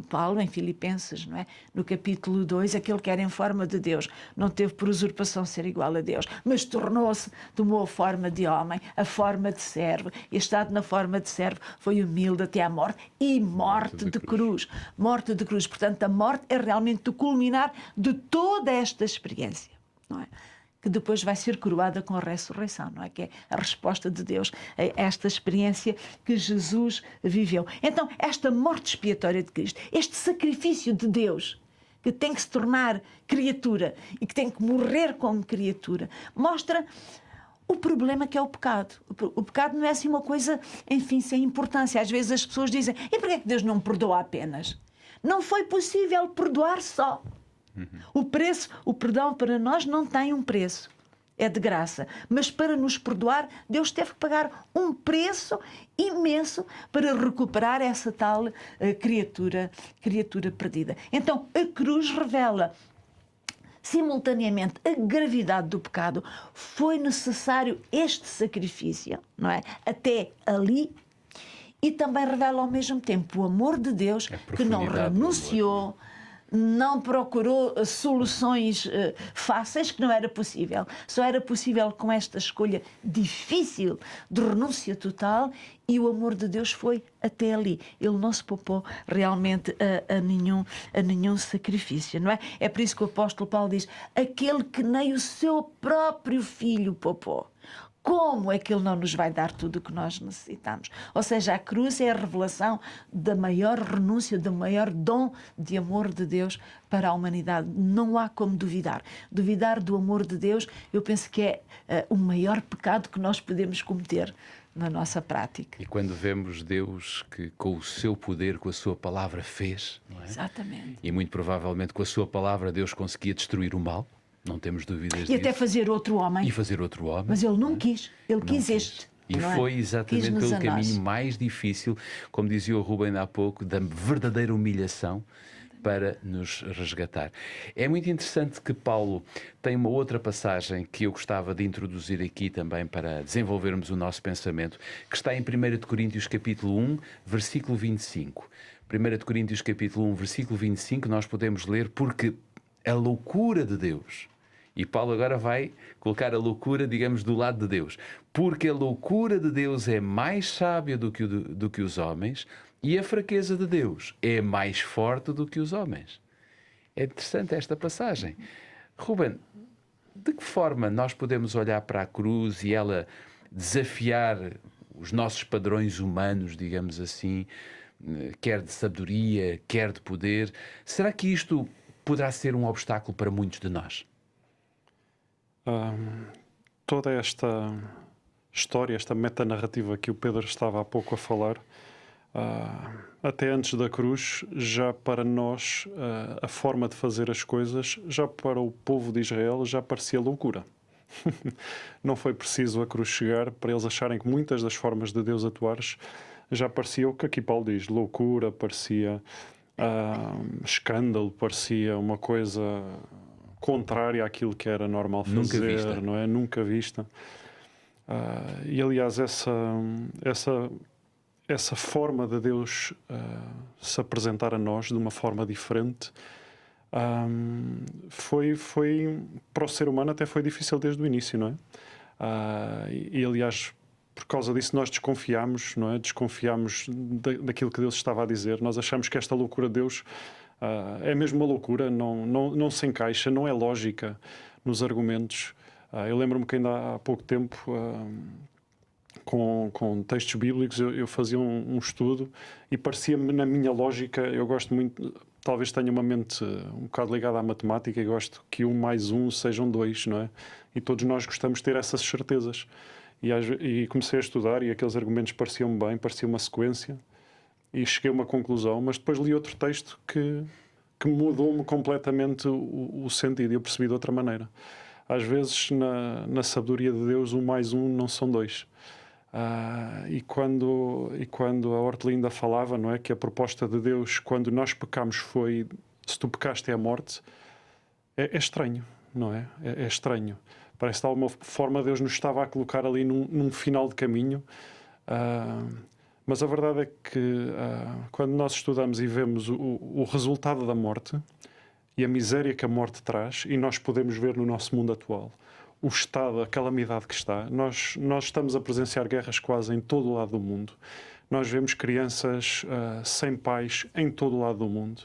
B: Paulo em Filipenses, não é? No capítulo 2, aquele que era em forma de Deus, não teve por usurpação ser igual a Deus, mas tomou a forma de homem, a forma de servo, e estado na forma de servo, foi humilde até à morte, e morte de cruz. Morte de cruz. Portanto, a morte é realmente o culminar de toda esta experiência, não é? Que depois vai ser coroada com a ressurreição, não é? Que é a resposta de Deus a esta experiência que Jesus viveu. Então, esta morte expiatória de Cristo, este sacrifício de Deus, que tem que se tornar criatura e que tem que morrer como criatura, mostra o problema que é o pecado. O pecado não é assim uma coisa, enfim, sem importância. Às vezes as pessoas dizem: e porquê é que Deus não perdoa apenas? Não foi possível perdoar só. O perdão para nós não tem um preço, é de graça, mas para nos perdoar Deus teve que pagar um preço imenso para recuperar essa tal criatura perdida. Então a cruz revela simultaneamente a gravidade do pecado, foi necessário este sacrifício, não é? Até ali. E também revela ao mesmo tempo o amor de Deus, que não renunciou, não procurou soluções fáceis, que não era possível. Só era possível com esta escolha difícil de renúncia total, e o amor de Deus foi até ali. Ele não se poupou realmente a nenhum sacrifício, não é? É por isso que o apóstolo Paulo diz: aquele que nem o seu próprio filho poupou, como é que Ele não nos vai dar tudo o que nós necessitamos? Ou seja, a cruz é a revelação da maior renúncia, do maior dom de amor de Deus para a humanidade. Não há como duvidar. Duvidar do amor de Deus, eu penso que é o maior pecado que nós podemos cometer na nossa prática.
A: E quando vemos Deus que com o seu poder, com a sua palavra fez, não é?
B: Exatamente.
A: E muito provavelmente com a sua palavra Deus conseguia destruir o mal, não temos dúvidas disso.
B: E até fazer outro homem.
A: E fazer outro homem.
B: Mas Ele não quis. Ele quis este.
A: E foi exatamente
B: Quis-nos
A: pelo
B: a nós.
A: caminho mais difícil, como dizia o Ruben há pouco, da verdadeira humilhação, para nos resgatar. É muito interessante que Paulo tem uma outra passagem que eu gostava de introduzir aqui também para desenvolvermos o nosso pensamento, que está em 1 Coríntios capítulo 1, versículo 25. 1 Coríntios capítulo 1, versículo 25, nós podemos ler: porque a loucura de Deus... E Paulo agora vai colocar a loucura, digamos, do lado de Deus. Porque a loucura de Deus é mais sábia do que os homens, e a fraqueza de Deus é mais forte do que os homens. É interessante esta passagem. Ruben, de que forma nós podemos olhar para a cruz e ela desafiar os nossos padrões humanos, digamos assim, quer de sabedoria, quer de poder? Será que isto poderá ser um obstáculo para muitos de nós?
C: Toda esta história, esta metanarrativa que o Pedro estava há pouco a falar, até antes da cruz, já para nós, a forma de fazer as coisas, já para o povo de Israel, já parecia loucura. Não foi preciso a cruz chegar para eles acharem que muitas das formas de Deus atuar já parecia o que aqui Paulo diz: loucura, parecia escândalo, parecia uma coisa contrária àquilo que era normal fazer,
A: nunca vista.
C: Não é? Nunca vista. E aliás, essa forma de Deus se apresentar a nós de uma forma diferente foi para o ser humano até foi difícil desde o início, não é? E aliás, por causa disso nós desconfiámos, não é? Desconfiámos daquilo que Deus estava a dizer. Nós achamos que esta loucura de Deus é mesmo uma loucura, não se encaixa, não é lógica nos argumentos. Eu lembro-me que ainda há pouco tempo, com textos bíblicos, eu fazia um estudo e parecia-me, na minha lógica, eu gosto muito, talvez tenha uma mente um bocado ligada à matemática, e gosto que 1 mais 1 sejam 2, não é? E todos nós gostamos de ter essas certezas. E comecei a estudar e aqueles argumentos pareciam-me bem, parecia uma sequência. E cheguei a uma conclusão, mas depois li outro texto que mudou-me completamente o sentido, e eu percebi de outra maneira. Às vezes, na sabedoria de Deus, 1 mais 1 não são 2. E quando a Hortelinda falava, não é, que a proposta de Deus, quando nós pecamos, foi: se tu pecaste é a morte, é estranho, não é? É estranho. Parece que de alguma forma Deus nos estava a colocar ali num final de caminho. Mas a verdade é que quando nós estudamos e vemos o resultado da morte e a miséria que a morte traz, e nós podemos ver no nosso mundo atual o estado, a calamidade que está, nós estamos a presenciar guerras quase em todo o lado do mundo. Nós vemos crianças sem pais em todo o lado do mundo.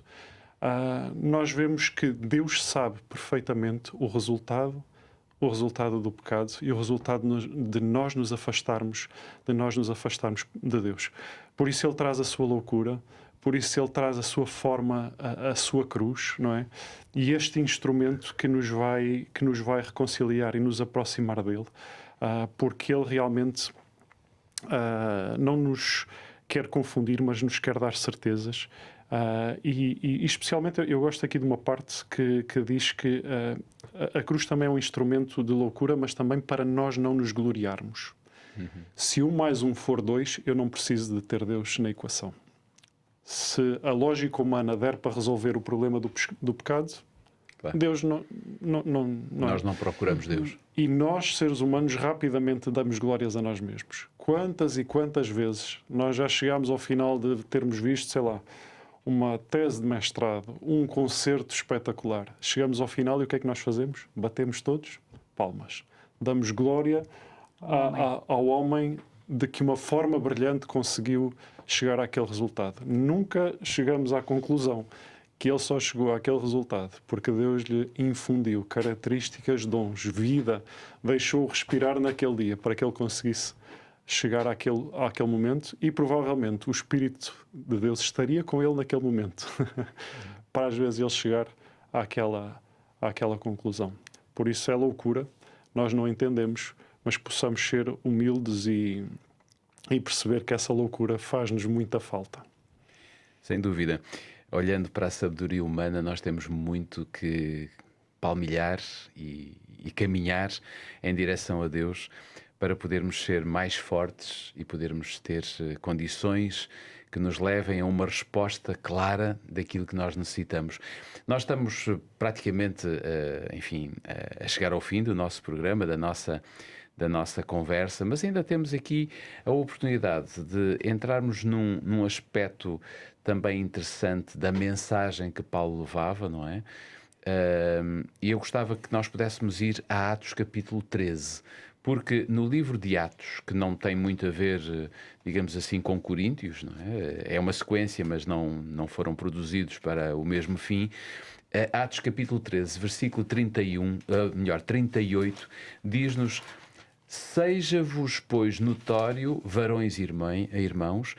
C: Nós vemos que Deus sabe perfeitamente o resultado do pecado e o resultado de nós nos afastarmos de Deus. Por isso Ele traz a sua loucura, por isso Ele traz a sua forma, a sua cruz, não é? E este instrumento que nos vai reconciliar e nos aproximar dele, porque Ele realmente não nos quer confundir, mas nos quer dar certezas. E especialmente eu gosto aqui de uma parte que diz que a cruz também é um instrumento de loucura, mas também para nós não nos gloriarmos. Se 1 mais 1 for 2, eu não preciso de ter Deus na equação. Se a lógica humana der para resolver o problema do pecado,
A: Claro.
C: Deus não
A: Nós não procuramos Deus.
C: E nós, seres humanos, rapidamente damos glórias a nós mesmos. Quantas e quantas vezes nós já chegámos ao final de termos visto, sei lá, uma tese de mestrado, um concerto espetacular. Chegamos ao final e o que é que nós fazemos? Batemos todos palmas. Damos glória ao homem de que uma forma brilhante conseguiu chegar àquele resultado. Nunca chegamos à conclusão que ele só chegou àquele resultado porque Deus lhe infundiu características, dons, vida, deixou-o respirar naquele dia para que ele conseguisse chegar àquele momento, e provavelmente o Espírito de Deus estaria com ele naquele momento para às vezes ele chegar àquela conclusão. Por isso é loucura, nós não entendemos, mas possamos ser humildes e perceber que essa loucura faz-nos muita falta.
A: Sem dúvida. Olhando para a sabedoria humana, nós temos muito que palmilhar e caminhar em direção a Deus para podermos ser mais fortes e podermos ter condições que nos levem a uma resposta clara daquilo que nós necessitamos. Nós estamos praticamente, a chegar ao fim do nosso programa, da nossa conversa, mas ainda temos aqui a oportunidade de entrarmos num aspecto também interessante da mensagem que Paulo levava, não é? E eu gostava que nós pudéssemos ir a Atos capítulo 13, porque no livro de Atos, que não tem muito a ver, digamos assim, com Coríntios, não é? É uma sequência, mas não foram produzidos para o mesmo fim. Atos capítulo 13, versículo 38, diz-nos: seja-vos, pois, notório, varões e irmãos,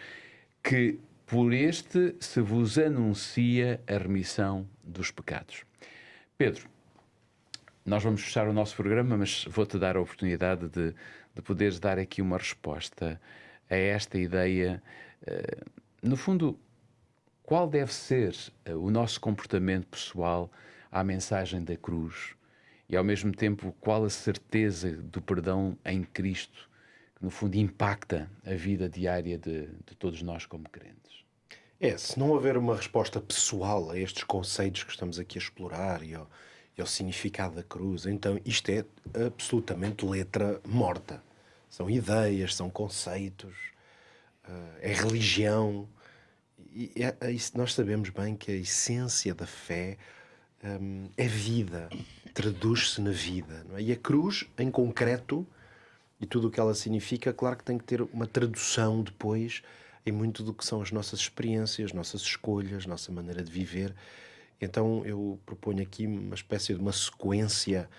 A: que por este se vos anuncia a remissão dos pecados. Pedro, nós vamos fechar o nosso programa, mas vou-te dar a oportunidade de poderes dar aqui uma resposta a esta ideia. No fundo, qual deve ser o nosso comportamento pessoal à mensagem da cruz? E, ao mesmo tempo, qual a certeza do perdão em Cristo, que, no fundo, impacta a vida diária de todos nós como crentes?
D: Se não houver uma resposta pessoal a estes conceitos que estamos aqui a explorar e ao significado da cruz, então isto é absolutamente letra morta. São ideias, são conceitos, é religião. Nós sabemos bem que a essência da fé é vida, traduz-se na vida, não é? E a cruz, em concreto, e tudo o que ela significa, claro que tem que ter uma tradução depois em muito do que são as nossas experiências, nossas escolhas, nossa maneira de viver. Então eu proponho aqui uma espécie de uma sequência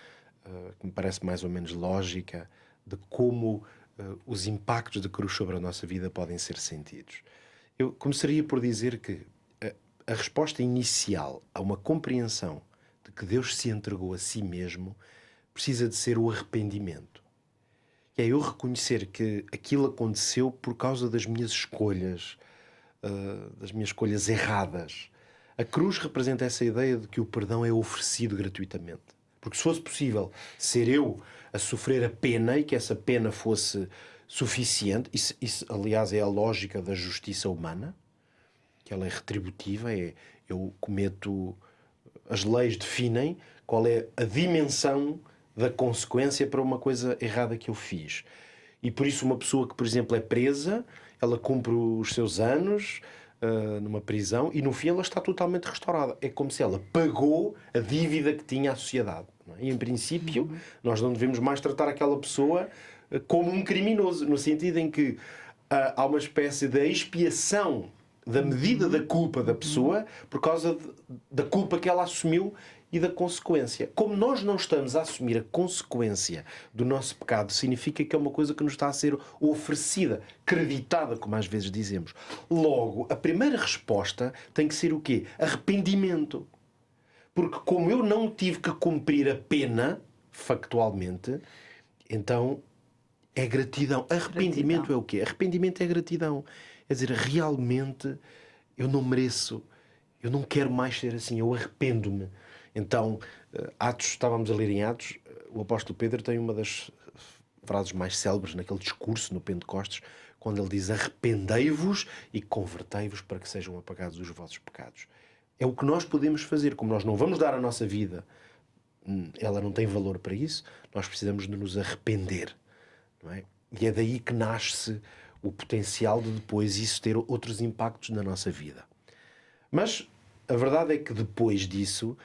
D: que me parece mais ou menos lógica de como os impactos da cruz sobre a nossa vida podem ser sentidos. Eu começaria por dizer que a resposta inicial a uma compreensão de que Deus se entregou a si mesmo precisa de ser o arrependimento. E é eu reconhecer que aquilo aconteceu por causa das minhas escolhas erradas. A cruz representa essa ideia de que o perdão é oferecido gratuitamente. Porque se fosse possível ser eu a sofrer a pena e que essa pena fosse suficiente, isso aliás é a lógica da justiça humana, que ela é retributiva, eu cometo, as leis definem qual é a dimensão da consequência para uma coisa errada que eu fiz. E por isso uma pessoa que, por exemplo, é presa, ela cumpre os seus anos numa prisão e no fim ela está totalmente restaurada. É como se ela pagou a dívida que tinha à sociedade. Não é? E em princípio nós não devemos mais tratar aquela pessoa como um criminoso, no sentido em que há uma espécie de expiação da medida da culpa da pessoa por causa da culpa que ela assumiu e da consequência. Como nós não estamos a assumir a consequência do nosso pecado, significa que é uma coisa que nos está a ser oferecida, creditada, como às vezes dizemos. Logo, a primeira resposta tem que ser o quê? Arrependimento. Porque como eu não tive que cumprir a pena, factualmente, então é gratidão. Arrependimento é o quê? Arrependimento é gratidão. É dizer, realmente eu não mereço, eu não quero mais ser assim, eu arrependo-me. Então, Atos, estávamos a ler em Atos, o apóstolo Pedro tem uma das frases mais célebres naquele discurso no Pentecostes, quando ele diz: arrependei-vos e convertei-vos para que sejam apagados os vossos pecados. É o que nós podemos fazer. Como nós não vamos dar a nossa vida, ela não tem valor para isso, nós precisamos de nos arrepender. Não é? E é daí que nasce o potencial de depois isso ter outros impactos na nossa vida. Mas a verdade é que depois disso,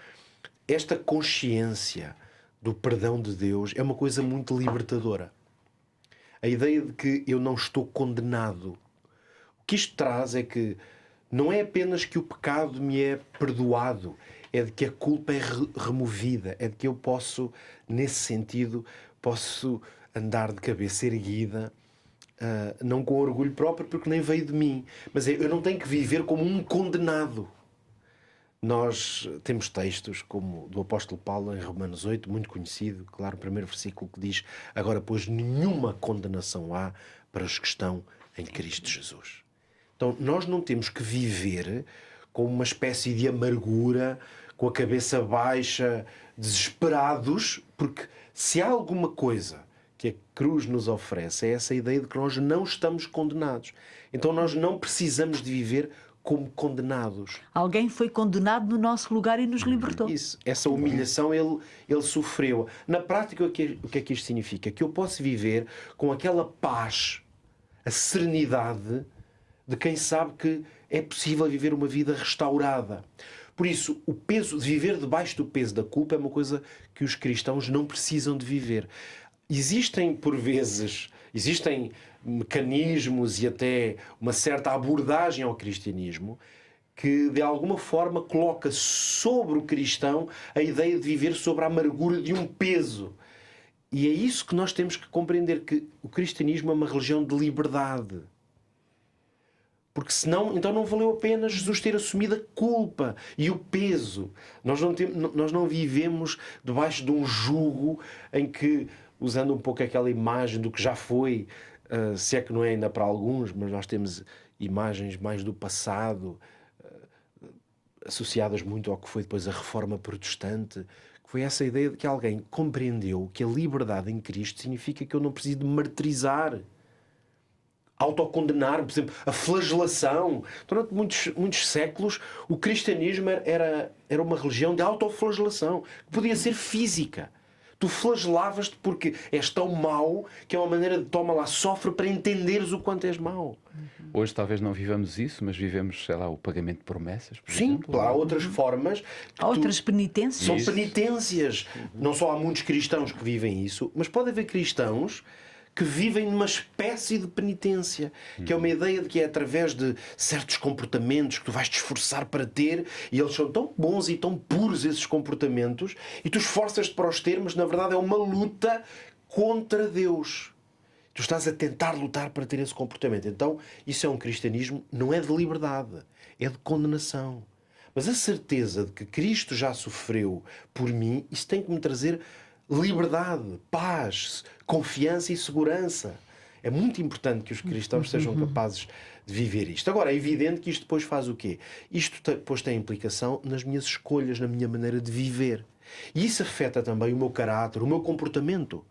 D: esta consciência do perdão de Deus é uma coisa muito libertadora. A ideia de que eu não estou condenado. O que isto traz é que não é apenas que o pecado me é perdoado, é de que a culpa é removida, é de que eu posso, nesse sentido, posso andar de cabeça erguida, não com orgulho próprio, porque nem veio de mim, mas eu não tenho que viver como um condenado. Nós temos textos como do apóstolo Paulo em Romanos 8, muito conhecido, claro, o primeiro versículo que diz: agora, pois, nenhuma condenação há para os que estão em Cristo Jesus. Então, nós não temos que viver com uma espécie de amargura, com a cabeça baixa, desesperados, porque se há alguma coisa que a cruz nos oferece, é essa ideia de que nós não estamos condenados. Então, nós não precisamos de viver como condenados.
B: Alguém foi condenado no nosso lugar e nos libertou.
D: Isso, essa humilhação ele sofreu. Na prática, o que é que isto significa? Que eu posso viver com aquela paz, a serenidade de quem sabe que é possível viver uma vida restaurada. Por isso, o peso de viver debaixo do peso da culpa é uma coisa que os cristãos não precisam de viver. Existem, por vezes, mecanismos e até uma certa abordagem ao cristianismo que, de alguma forma, coloca sobre o cristão a ideia de viver sobre a amargura de um peso. E é isso que nós temos que compreender, que o cristianismo é uma religião de liberdade. Porque senão, então não valeu a pena Jesus ter assumido a culpa e o peso. Nós não vivemos debaixo de um jugo em que, usando um pouco aquela imagem do que já foi, se é que não é ainda para alguns, mas nós temos imagens mais do passado, associadas muito ao que foi depois a Reforma Protestante, que foi essa ideia de que alguém compreendeu que a liberdade em Cristo significa que eu não preciso de martirizar, autocondenar, por exemplo, a flagelação. Durante muitos séculos, o cristianismo era uma religião de autoflagelação, que podia ser física. Tu flagelavas-te porque és tão mau que é uma maneira de toma lá, sofre para entenderes o quanto és mau.
A: Hoje talvez não vivamos isso, mas vivemos, sei lá, o pagamento de promessas, por
D: Sim,
A: exemplo.
D: há outras formas.
B: Há outras penitências.
D: São
A: Isso.
D: penitências. Não só há muitos cristãos que vivem isso, mas pode haver cristãos que vivem numa espécie de penitência, que é uma ideia de que é através de certos comportamentos que tu vais te esforçar para ter, e eles são tão bons e tão puros, esses comportamentos, e tu esforças-te para os ter, mas na verdade é uma luta contra Deus. Tu estás a tentar lutar para ter esse comportamento. Então, isso é um cristianismo, não é de liberdade, é de condenação. Mas a certeza de que Cristo já sofreu por mim, isso tem que me trazer liberdade, paz, confiança e segurança. É muito importante que os cristãos sejam capazes de viver isto. Agora, é evidente que isto depois faz o quê? Isto depois tem implicação nas minhas escolhas, na minha maneira de viver. E isso afeta também o meu caráter, o meu comportamento.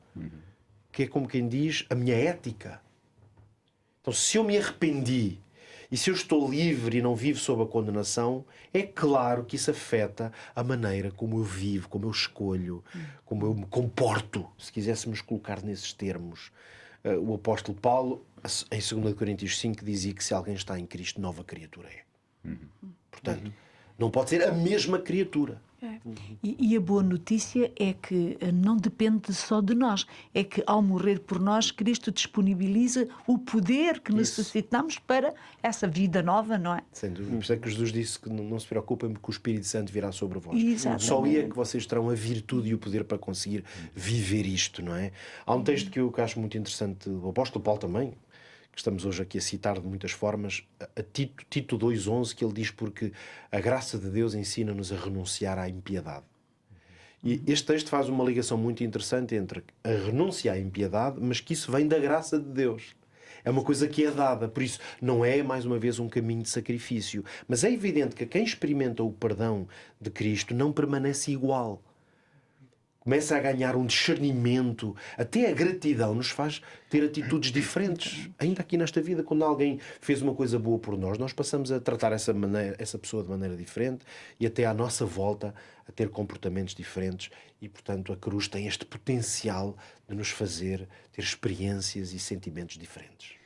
D: Que é como quem diz, a minha ética. Então, se eu me arrependi e se eu estou livre e não vivo sob a condenação, é claro que isso afeta a maneira como eu vivo, como eu escolho, como eu me comporto, se quiséssemos colocar nesses termos. O apóstolo Paulo, em 2 Coríntios 5, dizia que se alguém está em Cristo, nova criatura é. Portanto, não pode ser a mesma criatura.
B: E a boa notícia é que não depende só de nós. É que ao morrer por nós, Cristo disponibiliza o poder que necessitamos para essa vida nova, não é?
D: Sem dúvida. Por isso é que Jesus disse que não se preocupem porque o Espírito Santo virá sobre vós.
B: Exatamente.
D: Só aí é que vocês terão a virtude e o poder para conseguir viver isto, não é? Há um texto que eu acho muito interessante, do apóstolo Paulo também, que estamos hoje aqui a citar de muitas formas, a Tito 2,11, que ele diz: porque a graça de Deus ensina-nos a renunciar à impiedade. E este texto faz uma ligação muito interessante entre a renúncia à impiedade, mas que isso vem da graça de Deus. É uma coisa que é dada, por isso não é, mais uma vez, um caminho de sacrifício. Mas é evidente que quem experimenta o perdão de Cristo não permanece igual. começa a ganhar um discernimento, até a gratidão nos faz ter atitudes diferentes. Ainda aqui nesta vida, quando alguém fez uma coisa boa por nós, nós passamos a tratar essa pessoa de maneira diferente e até à nossa volta a ter comportamentos diferentes. E, portanto, a cruz tem este potencial de nos fazer ter experiências e sentimentos diferentes.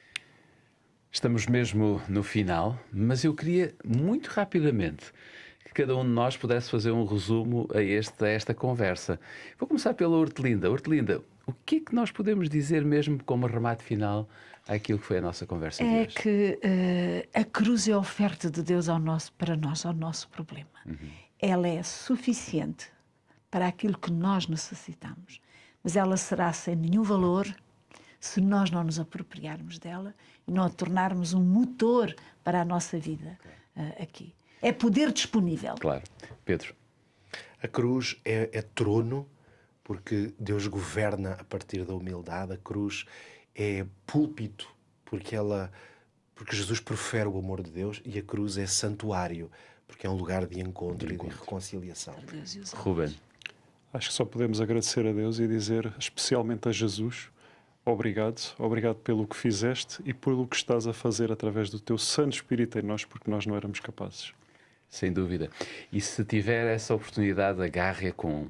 A: Estamos mesmo no final, mas eu queria muito rapidamente que cada um de nós pudesse fazer um resumo a esta conversa. Vou começar pela Hortelinda. Hortelinda, o que é que nós podemos dizer mesmo como remate final àquilo que foi a nossa conversa de
B: É
A: hoje?
B: que a cruz é a oferta de Deus para nós, ao nosso problema. Ela é suficiente para aquilo que nós necessitamos, mas ela será sem nenhum valor se nós não nos apropriarmos dela e não a tornarmos um motor para a nossa vida aqui. É poder disponível.
A: Claro. Pedro.
D: A cruz é trono, porque Deus governa a partir da humildade. A cruz é púlpito, porque Jesus profere o amor de Deus. E a cruz é santuário, porque é um lugar de encontro e de reconciliação.
B: Deus e os
A: Ruben.
C: Acho que só podemos agradecer a Deus e dizer, especialmente a Jesus, obrigado. Obrigado pelo que fizeste e pelo que estás a fazer através do teu Santo Espírito em nós, porque nós não éramos capazes.
A: Sem dúvida. E se tiver essa oportunidade, agarre-a com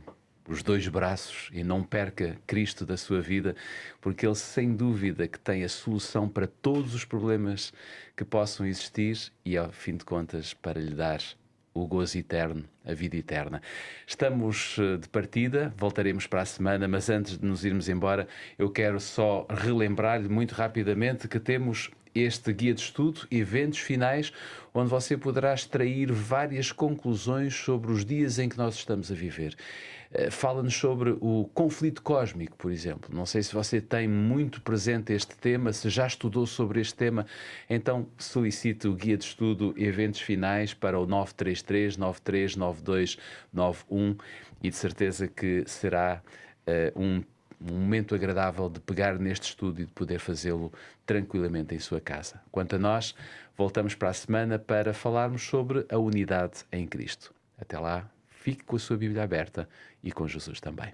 A: os dois braços e não perca Cristo da sua vida, porque Ele, sem dúvida, que tem a solução para todos os problemas que possam existir e, ao fim de contas, para lhe dar o gozo eterno, a vida eterna. Estamos de partida, voltaremos para a semana, mas antes de nos irmos embora, eu quero só relembrar-lhe muito rapidamente que temos este guia de estudo, eventos finais, onde você poderá extrair várias conclusões sobre os dias em que nós estamos a viver. Fala-nos sobre o conflito cósmico, por exemplo. Não sei se você tem muito presente este tema, se já estudou sobre este tema, então solicite o guia de estudo Eventos Finais para o 933-939291 e de certeza que será um momento agradável de pegar neste estudo e de poder fazê-lo tranquilamente em sua casa. Quanto a nós, voltamos para a semana para falarmos sobre a unidade em Cristo. Até lá, fique com a sua Bíblia aberta e com Jesus também.